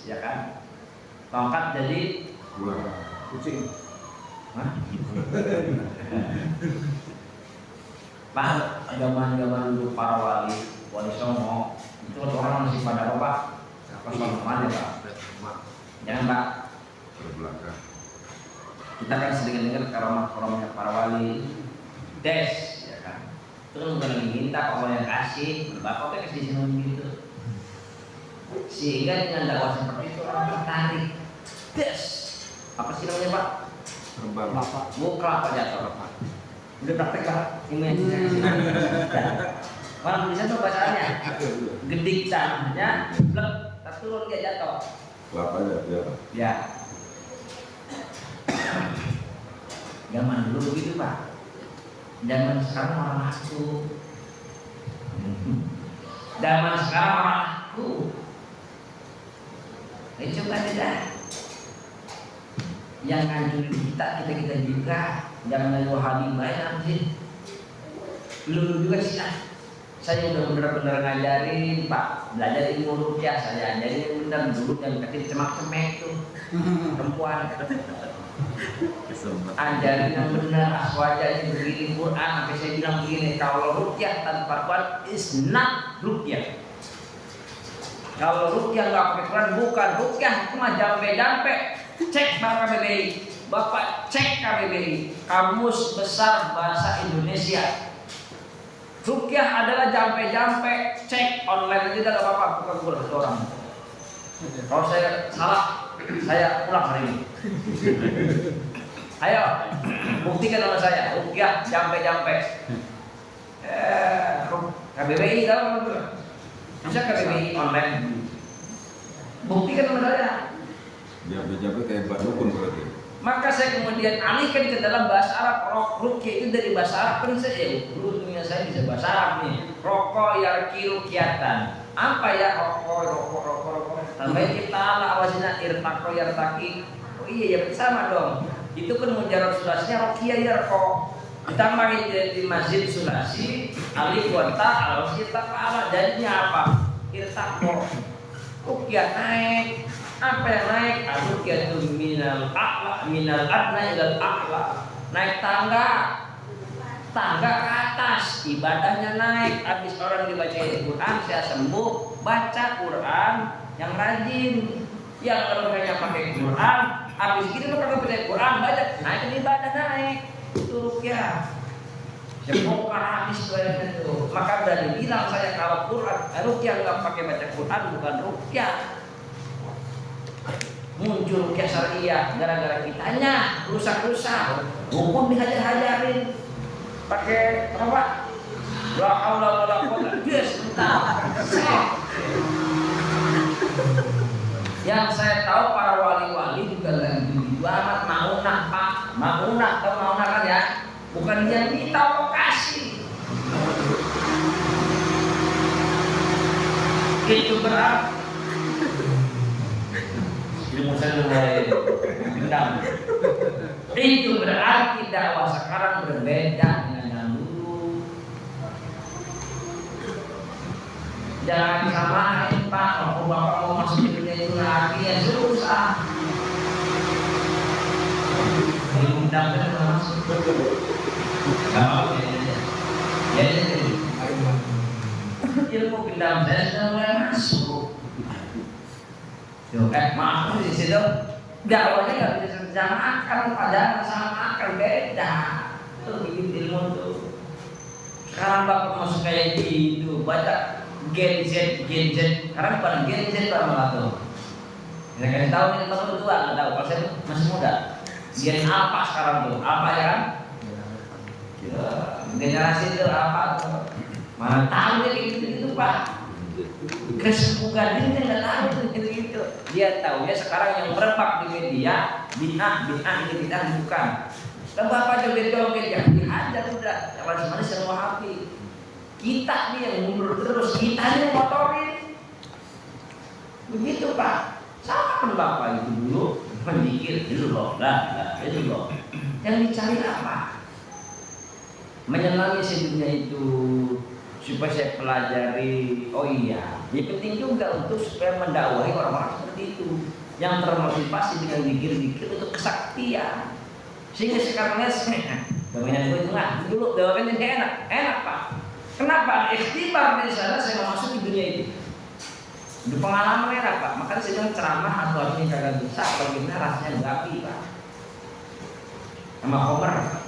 ya kan? Tongkat jadi kucing. Hah? Pak, zaman dulu para wali songo, itu orang masih pada apa Pak? Kosong aja Pak. Jangan Pak. Berbelakang. Kita kan sering dengar karamah-karamahnya para wali. Des, ya kan? Terus bukan lagi minta, Allah yang kasih, Bapak kan kasih senang gitu. Sehingga dengan dakwah seperti itu orang tertarik. Des, apa sih namanya Pak? Terbang. Kelapa jatuh. Udah praktek lah. Imajinasi. Mana bisa tuh bacaannya? Gedik tanahnya, blek, turun dia jatuh. Kelapa jatuh. Ya. Zaman dulu begitu Pak. Zaman sekarang orang laku. Zaman sekarang orang laku. Coba tidak. Yang ngancurin kita juga. Jangan lagi wahabi baik nanti. Dulu juga sih. Saya udah benar-benar ngajarin Pak, belajar ilmu rukyah, saya ajarin yang benar dulu yang kecil cemak-cemek tuh perempuan. Ajarin yang benar, aswajanya begini, Quran sampai saya bilang begini, kalau rukyah tanpa Quran is not rukyah. Kalau rukyah nggak pakai Quran bukan rukyah, cuma jampe-jampe. Cek KBBI, Bapak cek KBBI, Kamus Besar Bahasa Indonesia. Rukyah adalah jampe-jampe, cek online aja tidak apa-apa, bukan gue satu orang. Kalau saya salah, saya pulang hari ini. Ayo, buktikan sama saya, rukyah jampe-jampe. KBBI tahu kan? Bisa KBBI online. Buktikan sama saya. Jampe-jampe kayak Pak Dukun berarti. Maka saya kemudian alihkan ke dalam bahasa Arab. Rukyah itu dari bahasa Arab kan saya beruntung saya bisa bahasa Arab nih. Rokok yarki rukyatan. Apa ya rokok. Tambahin kita ala awasina irtako yartaki. Oh iya ya sama dong. Itu kan mujarab sulasinya rokyah yarko. Ditambah di masjid sulasi alif wa ta alwasita ala jadinya apa? Irtako. Rukyah naik. Apa yang naik? Rukyatu minal adna ilal a'la. Naik tangga ke atas, ibadahnya naik. Habis orang dibaca Quran, saya sembuh. Baca Quran yang rajin. Yang kalau hanya pakai Quran, habis gitu lo kalau baca Quran, baca naik ibadah naik. Itu rukyah. Semoga habis itu. Maka udah dibilang saya kalau Quran, rukyah nggak pakai baca Quran bukan rukyah. Muncul rukyah syariah gara-gara kitanya rusak-rusak, hukum dihajar-hajarin pakai apa? La haula wala quwwata illa Yang saya tahu para wali-wali juga lagi amat maunah Pak, maunah tahu maunah kan ya? Bukan yang minta lokasi. Itu berarti ilmu saya mulai dendam. Itu berarti dakwah sekarang berbeda dengan yang dulu. Jangan samain Pak, kalau Bapak mau masuk ke dunia itu lagi ya susah. Ilmu dendam kan masuk. Ya. Ilmu dendam saya sudah mulai masuk. Maaf di situ dakwahnya nggak bisa disamakan, padahal sama beda. Tuh bikin ilmu tuh. Sekarang Bapak masuk kayak gitu, baca Gen Z. Sekarang bukan Gen Z Pak malah tuh. Saya kasih tahu nih Bapak berdua nggak tahu, kalau saya masih muda. Gen apa sekarang tuh? Apa ya kan? Generasi itu apa tuh? Mana tahu dia gitu Pak. Kesepukan ini nggak tahu gitu. Dia tahu ya sekarang yang merebak di media bid'ah ini bid'ah bukan. Dan Bapak joget-joget ya dihajar udah. Yang mana semua hati. Kita nih yang mundur terus, kita nih yang motorin. Begitu Pak. Sama kan Bapak itu dulu mendikir itu loh, itu loh. Yang dicari apa? Menyenangi sedunia itu. Supaya saya pelajari, oh iya, ya penting juga untuk supaya mendakwahi orang-orang seperti itu yang termotivasi dengan zikir-zikir untuk kesaktian. Sehingga sekarang domain itu nggak dulu domainnya enak Pak. Kenapa? Ikhtibar di sana saya mau masuk di dunia itu. Di pengalaman enak Pak. Makanya saya bilang ceramah atau ini kagak bisa. Bagaimana rasanya gapi Pak. Sama Omar.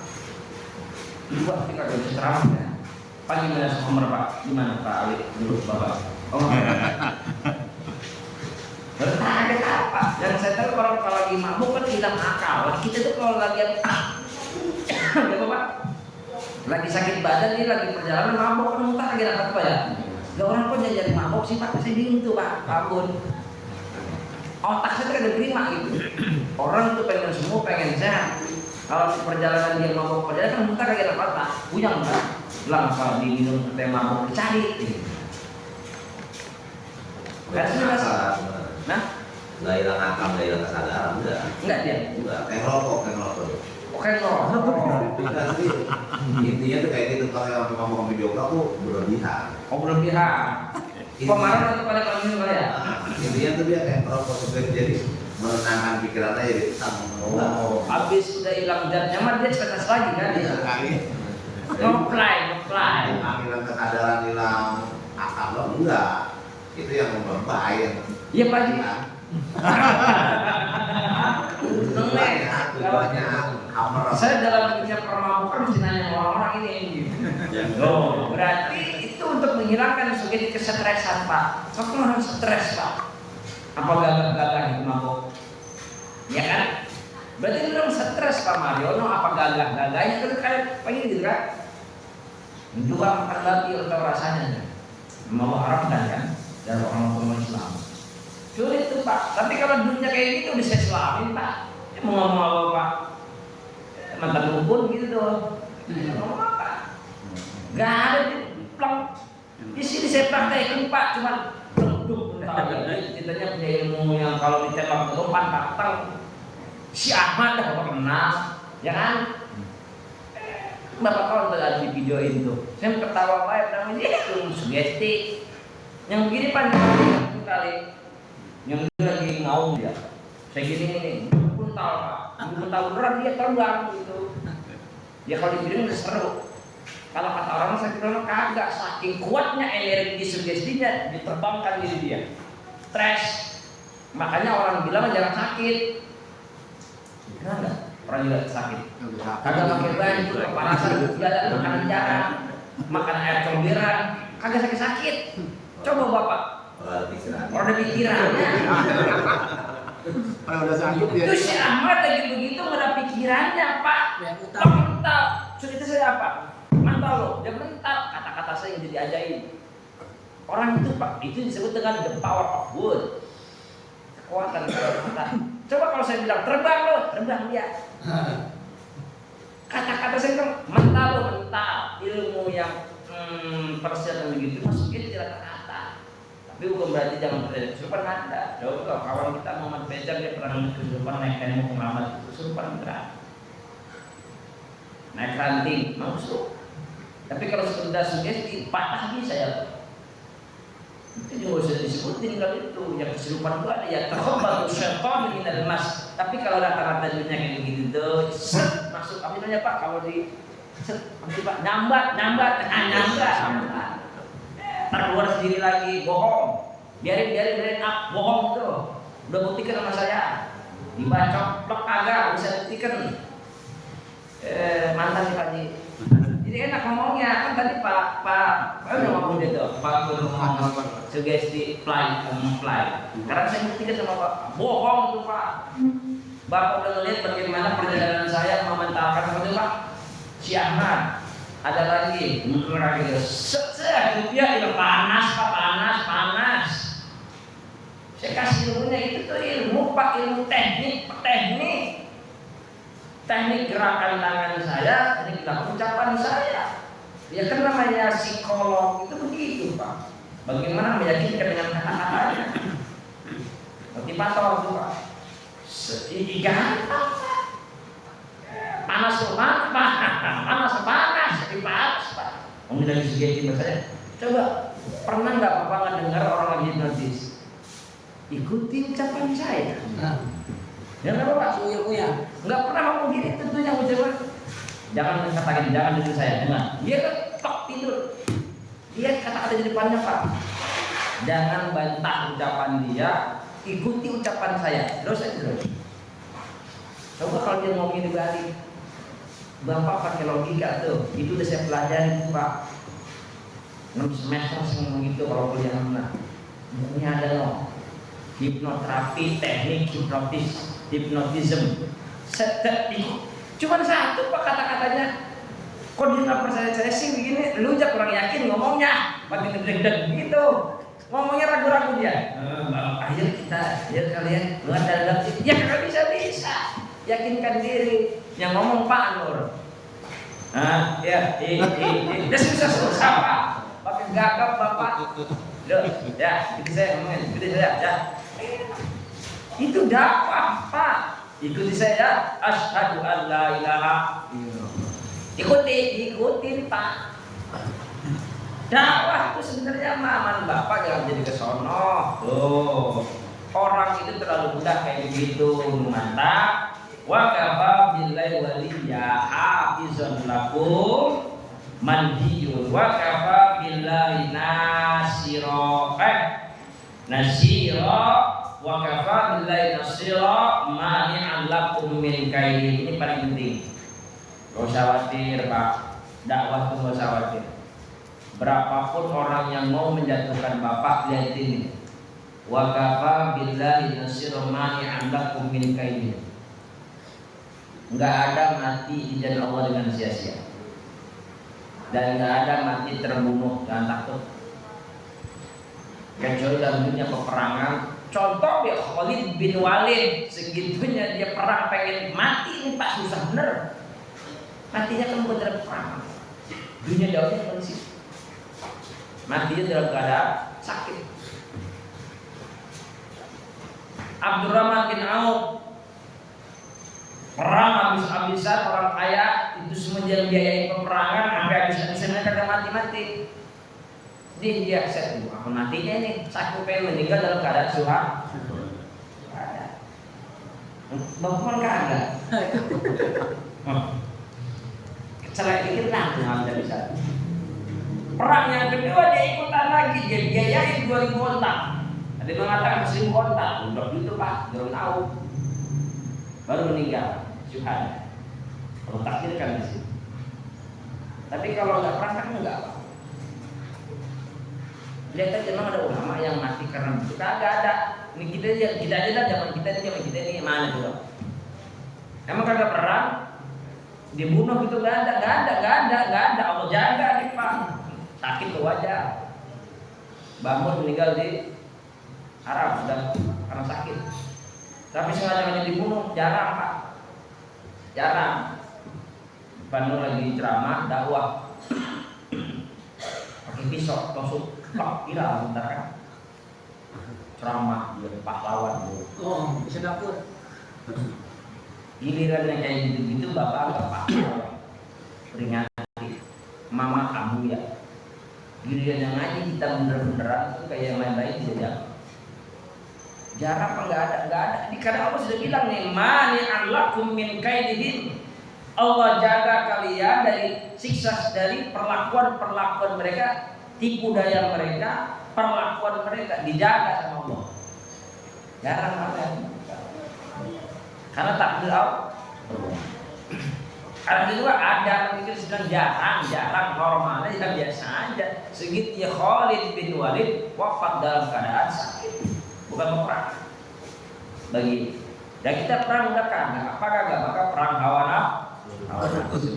Dua kita kagak bisa ceramah ya. Pak gimana Omar Pak? Gimana Pak Ali dulu Bapak? Bertahan apa? Yang saya tahu kalau lagi mabuk kan hilang akal. Kita tuh kalau lagi apa Pak? Lagi sakit badan nih, lagi perjalanan mabuk kan muntah lagi dapat apa ya? Gak orang kok jadi mabuk sih Pak? Saya bingung tuh Pak, Abun. Otak saya tuh ada terima gitu. Orang tuh pengen semua pengen sehat. Kalau di perjalanan dia mabuk perjalanan kan muntah lagi dapat apa? Puyang Pak. Langsung diminum teh mabuk dicari. Gitu. Kan sudah salah. Nah, nggak hilang akal, nggak hilang kesadaran, enggak dia. Enggak, kayak ngerokok. Oke loh. Enggak sih. Intinya tuh kayak gitu, kalau yang ngomong video aku berlebihan. Oh berlebihan. Kemarin atau pada kali ini ya? Intinya tuh dia kayak ngerokok sebenarnya, jadi menenangkan pikirannya jadi tenang. Habis sudah hilang zatnya mah dia cerdas lagi kan? Iya sekali. Ngeplay. Hilang kesadaran, hilang akal lo enggak. Itu yang berbahaya. Iya Pak. Tujuannya hammer. Saya dalam dunia permabukan mesti nanya orang-orang ini. Oh, berarti itu untuk menghilangkan sugesti kesetresan Pak. Soalnya orang stres Pak. Apa gagah-gagah itu mabuk? Ya kan? Berarti orang stres Pak Mariono. Apa gagah-gagahnya kan kayak pengen gitu kan? Juga makan babi atau rasanya. Mau harapkan kan? Dan orang-orang Islam. Sulit tuh Pak. Tapi kalau dunia kayak gitu udah saya selamin Pak. Ya, mau ngomong apa Pak? Mantan dukun gitu tuh. Ngomong apa? Gak ada di plong. Di sini saya praktekin Pak. Cuma duduk. Kitanya punya ilmu yang kalau ditembak ke depan datang. Si Ahmad dah bapak kenal. Ya kan? Bapak kawan tuh ada di videoin tuh. Saya ketawa baik namanya ilmu sugesti. Yang begini panjang kali, yang lagi ngaum dia. Saya gini nih, kuntal Pak, kuntal berat dia terbang gitu. Ya kalau dibilang udah seru. Kalau kata orang sakit orang kagak, saking kuatnya energi sugestinya diterbangkan diri dia. Stres, makanya orang bilang jangan sakit. Kenapa? Orang juga sakit. Kagak pakai baju, kepanasan, jalan makanan jarang, makan air comberan, kagak sakit-sakit. Coba Bapak, orang ada pikirannya. Kalau udah sanggup ya. Itu si Ahmad lagi begitu nggak ada pikirannya Pak. Mental. Cerita saya apa? Mental loh. Dia mental. Kata-kata saya yang jadi ajaib. Orang itu Pak, itu disebut dengan the power of word. Kekuatan kata. Coba kalau saya bilang terbang loh, terbang dia. Kata-kata saya bilang mental loh, mental. Ilmu yang persiapan begitu masukin tidak kata. Tapi bukan berarti jangan percaya kesurupan ada. Jauh kalau kawan kita Muhammad Bejar dia pernah kesurupan naik tembok pengamat kesurupan berat. Naik ranting masuk. Tapi kalau sudah sugesti patah bisa ya. Itu juga sudah disebutin kalau itu yang kesurupan itu ada ya terhubung syaitan minal mas. Tapi kalau rata-rata dunia kayak begitu tuh masuk apa namanya Pak kalau di Pak nyambat. Keluar sendiri lagi, bohong. Biarin bohong tuh. Udah buktikan sama saya. Dibacok, plek kagak, bisa buktikan. Mantan nih Pak Ji. Jadi enak ngomongnya, kan tadi Pak udah ngomong dia tuh, Pak ngomong sugesti fly. Karena saya buktikan sama Pak, bohong tuh Pak. Bapak udah ngeliat bagaimana perjalanan saya mementalkan apa tuh Pak? Si Ahmad. Ada lagi, dia bilang panas Pak, panas. Saya kasih ilmunya itu tuh ilmu Pak, ilmu teknik gerakan tangan saya, teknik ucapan saya. Ya kan namanya psikolog itu begitu Pak. Bagaimana meyakinkan dengan kata-katanya? Motivator tuh Pak. Gampang Pak. Panas, tapi panas Pak. Mungkin lagi sugesti saya. Coba pernah nggak Bapak nggak dengar orang lagi hipnotis? Ikuti ucapan saya. Ya nggak Bapak? Punya. Nggak pernah ngomong gini tentunya ucapan. Jangan katakan jangan dengan saya. Dengar. Dia kan tok tidur. Dia kata-kata di depannya Pak. Jangan bantah ucapan dia. Ikuti ucapan saya. Terus. Coba kalau dia ngomongin di Bali. Bapak pakai logika tuh, itu udah saya pelajari Pak. 6 semester saya ngomong gitu kalau kuliah mana. Ini ada loh. hipnoterapi, teknik hipnotism. Cuma satu pak kata-katanya. Kok dia nggak percaya saya sih begini? Lu aja kurang yakin ngomongnya, makin gede gitu. Ngomongnya ragu-ragu dia. Ayo kita, ya kalian nggak dalam. Ya kalau bisa. Yakinkan diri. Yang ngomong Pak Nur. Ya, dia susah Pak. Pakai gagap Bapak. Loh, ya, itu saya ngomongin, ikuti saya, ya. Itu dakwah Pak. Ikuti saya. Asyhadu an la ilaha. Ikutin Pak. Dakwah itu sebenarnya aman Bapak jangan jadi kesono. Tuh, orang itu terlalu mudah kayak begitu. Mantap. Wa kafa billahi waliyya hafizun lakum manhiyun wa kafa billahi nasira wa kafa billahi nasira mani'an lakum min kaidin. Ini paling penting. Gak usah khawatir Pak, dakwah itu gak usah khawatir. Berapapun orang yang mau menjatuhkan Bapak, lihat ini. Wa kafa billahi nasira mani'an lakum min kaidin. Enggak ada mati di jalan Allah dengan sia-sia. Dan enggak ada mati terbunuh, jangan takut. Kecuali dalam dunia peperangan. Contoh dia Khalid bin Walid, segitunya dia perang pengen mati ini Pak, susah bener. Matinya kan bukan dalam peperangan. Dunia jauhnya kondisi. Matinya dalam keadaan sakit. Abdurrahman bin Auf perang habis-habisan, orang kaya itu semua dia biayai peperangan sampai habis-habisan mereka kagak mati-mati. Dia set dulu, aku matinya ini sakit pengen meninggal dalam keadaan suha. Ada. Bapak kagak. Selain dikit lah nggak bisa. Perang yang kedua dia ikutan lagi, dia biayain 2000 ontak. Ada yang mengatakan 1000 ontak, udah gitu Pak, jangan tahu. Baru meninggal, syuhada. Kalau takdir kan di sini. Tapi kalau nggak perang kan enggak Pak. Lihat aja memang ada ulama yang mati karena itu kagak ada. Ini kita aja lah zaman kita ini mana tuh? Emang kagak perang? Dibunuh gitu nggak ada. Allah jaga nih Pak. Sakit ke wajah. Bangun meninggal di Arab sudah karena sakit. Tapi sengaja dibunuh jarang Pak. Jarang. Bangun lagi ceramah dakwah. Pakai pisau tusuk pak viral bentar kan. Ceramah dia pahlawan. Oh, bisa dapur. Giliran yang kayak gitu-gitu Bapak nggak pahlawan. Peringati, mama kamu ya. Giliran yang ngaji kita bener-beneran itu kayak yang lain-lain tidak. Jarang apa nggak ada. Karena Allah sudah bilang nih, mani'an lakum min kaidihim. Allah jaga kalian dari siksa, dari perlakuan mereka, tipu daya mereka, perlakuan mereka dijaga sama Allah. Jarang apa ya? Karena takdir Allah. Ada juga ada yang sedang jarang normalnya ya biasa aja. Segitu ya Khalid bin Walid wafat dalam keadaan sakit, bukan perang. Bagi dan kita perang udah kagak, apa kagak maka perang hawa nafsu.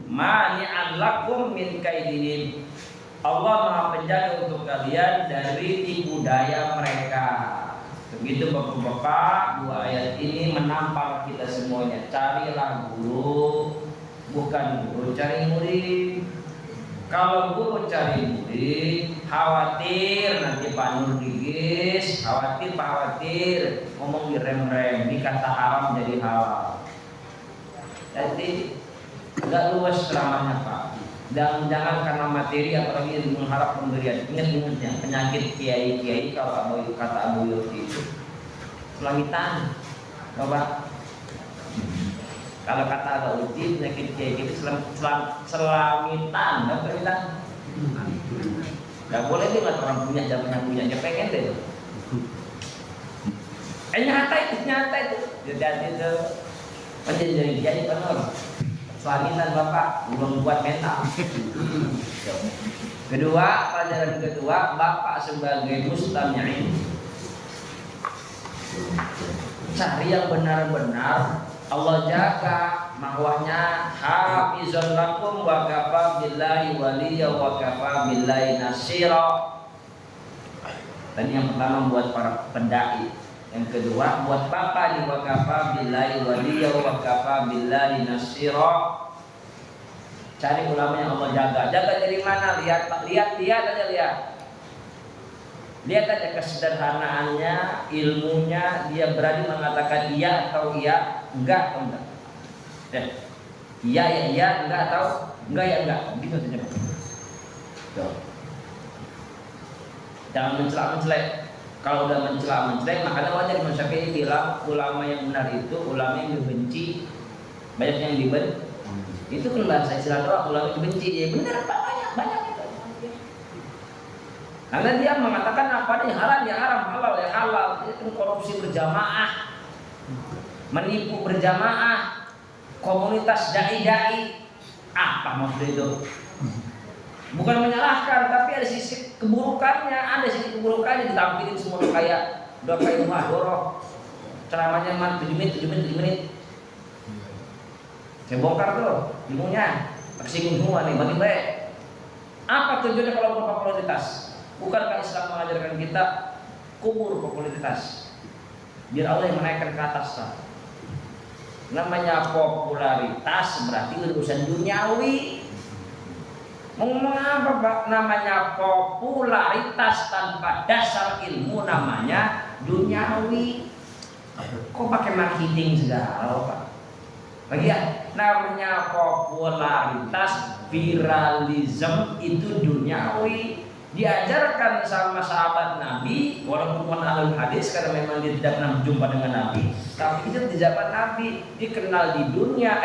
Mani'an lakum min kaidihim. Allah Maha penjaga untuk kalian dari tipu daya mereka. Begitu Bapak-bapak, dua ayat ini menampar kita semuanya. Carilah guru, bukan guru cari murid. Kalau guru cari murid, khawatir nanti Pak Nur digis, khawatir ngomong direm-rem, dikata haram jadi halal. Jadi nggak luas ceramahnya Pak. Dan jangan karena materi apalagi mengharap pemberian. Ingat-ingatnya penyakit kiai-kiai kalau kata Abu Yurti itu selamitan. Coba kalau kata Abu Yurti penyakit kiai itu selamitan. Apa bilang? Gak boleh dia nggak orang punya zaman yang punya pengen deh. Nyata itu. Jadi itu menjadi kiai benar. Selamitan Bapak belum buat mental. Kedua, pelajaran kedua, Bapak sebagai mustami'in. Cari yang benar-benar Allah jaga, mahwahnya hafizun lakum wa kafa billahi waliya wa kafa billahi nasira. Tadi yang pertama buat para pendai, yang kedua buat bapak di wa kafa billahi waliya wa kafa billahi nasira. Cari ulama yang Allah jaga. Jaga dari mana? Lihat aja. Lihat aja kesederhanaannya, ilmunya, dia berani mengatakan iya atau iya, enggak atau enggak. Iya ya iya, enggak atau enggak ya enggak. Begitu saja. Tuh. Jangan mencela-mencelek. Kalau udah mencela-mencelek, makanya wajar Imam Syafi'i bilang ulama yang benar itu ulama yang dibenci, banyak yang dibenci. Itu kan bahasa istilah doa, ulama yang dibenci. Ya benar Pak, banyak itu. Karena dia mengatakan apa nih haram ya haram, halal ya halal. Itu korupsi berjamaah, menipu berjamaah, komunitas dai-dai. Apa maksud itu? Bukan menyalahkan, tapi ada sisi keburukannya. Ada sisi keburukannya ditampilin semua kayak muhadharah. Ceramahnya 7 menit. Saya bongkar tuh ilmunya, tersinggung semua nih, bagi baik. Apa tujuannya kalau berpopularitas? Bukankah Islam mengajarkan kita kubur popularitas? Biar Allah yang menaikkan ke atas. Namanya popularitas berarti urusan duniawi. Ngomong apa Pak? Namanya popularitas tanpa dasar ilmu namanya duniawi. Kok pakai marketing segala Pak? Bagian namanya popularitas, viralism itu duniawi. Diajarkan sama sahabat Nabi, walaupun bukan ahlul hadis karena memang dia tidak pernah berjumpa dengan Nabi, tapi itu di zaman Nabi dikenal di dunia,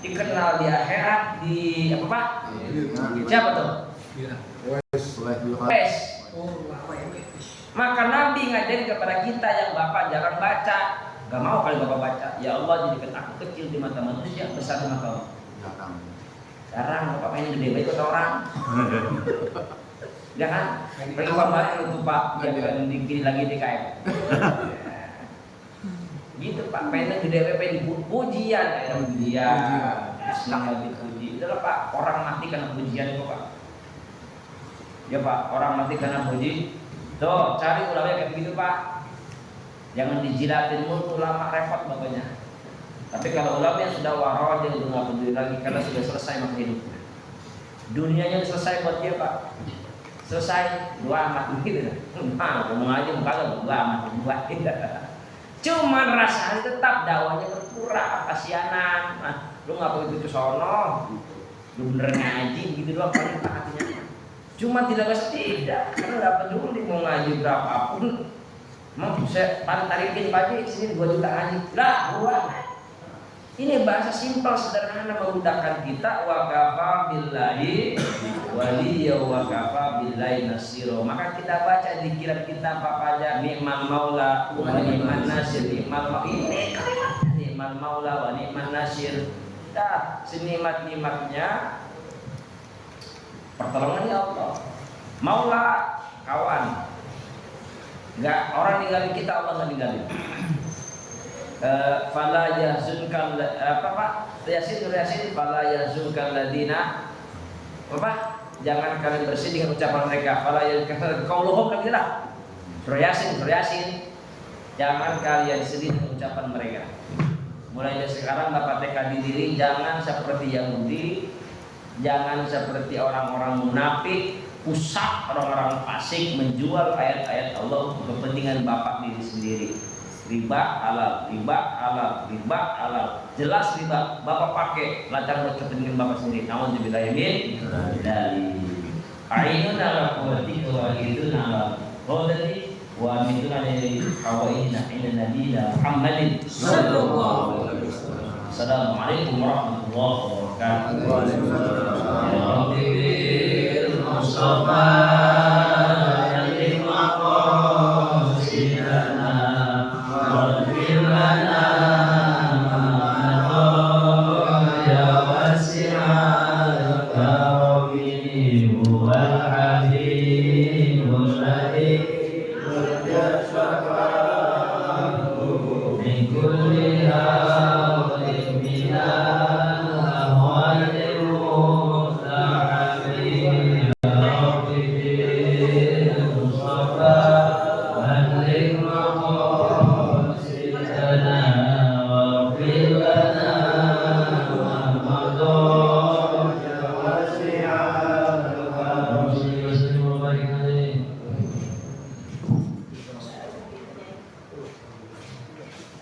dikenal di akhirat, di apa Pak? Siapa tuh? Wes. Maka Nabi ngajarin kepada kita yang bapak jarang baca, gak mau kali bapak baca. Ya Allah jadikan aku kecil di mata manusia, besar di mata Allah. Jarang bapak main gede baik kata orang. Ya kan? Pergi kemarin itu Pak, jangan dikiri lagi DKM. Gitu Pak, pengen gede pengen pujian, pujian. Senang lagi puji. Itulah Pak, orang mati karena pujian itu Pak. Ya Pak, orang mati karena puji. Tuh, cari ulama kayak begitu Pak. Jangan dijilatin mulu ulama, repot bapaknya. Tapi kalau ulama yang sudah waro dia udah nggak peduli lagi karena sudah selesai masa hidupnya. Dunianya selesai buat dia Pak. Selesai dua amat gitu. Ngomong aja muka lo dua amat dua. Cuman rasanya tetap dakwanya berkurang, kasianan. Nah, lu nggak begitu ke sono, lu bener ngaji gitu doang paling hatinya. Cuma tidak tidak, karena nggak peduli mau ngaji berapapun. Mau bisa tarikin pagi sini 2 juta ngaji. Lah, buat. Ini bahasa simpel sederhana memudahkan kita wa kafa billahi waliya wa kafa billahi nasiro. Maka kita baca zikir kita apa aja, ni'mal maula wa ni'man nasir. Ni'mal ini kalimat ni'mal maula wa ni'man nasir. Dah senikmat-nikmatnya pertolongannya Allah. Maula kawan. Enggak orang ninggalin kita, Allah enggak ninggalin. Fala yahzunkan apa Pak? Yasin fala yahzunkan ladina apa? Jangan kalian bersedih dengan ucapan mereka. Fala yahzunkan qauluhum lah. Surah Yasin. Jangan kalian sedih dengan ucapan mereka. Mulai dari sekarang Bapak TK diri jangan seperti Yahudi, jangan seperti orang-orang munafik, pusat orang-orang fasik menjual ayat-ayat Allah untuk kepentingan Bapak diri sendiri. Riba halal. Jelas riba. Bapak pakai lancar buat kepentingan Bapak sendiri. Namun dibilang yamin dari ainun ala quwwati wa idun ala qawdati wa mitun ala hawaina inna nabiyina Muhammadin sallallahu alaihi wasallam. Assalamualaikum warahmatullahi wabarakatuh. Mustafa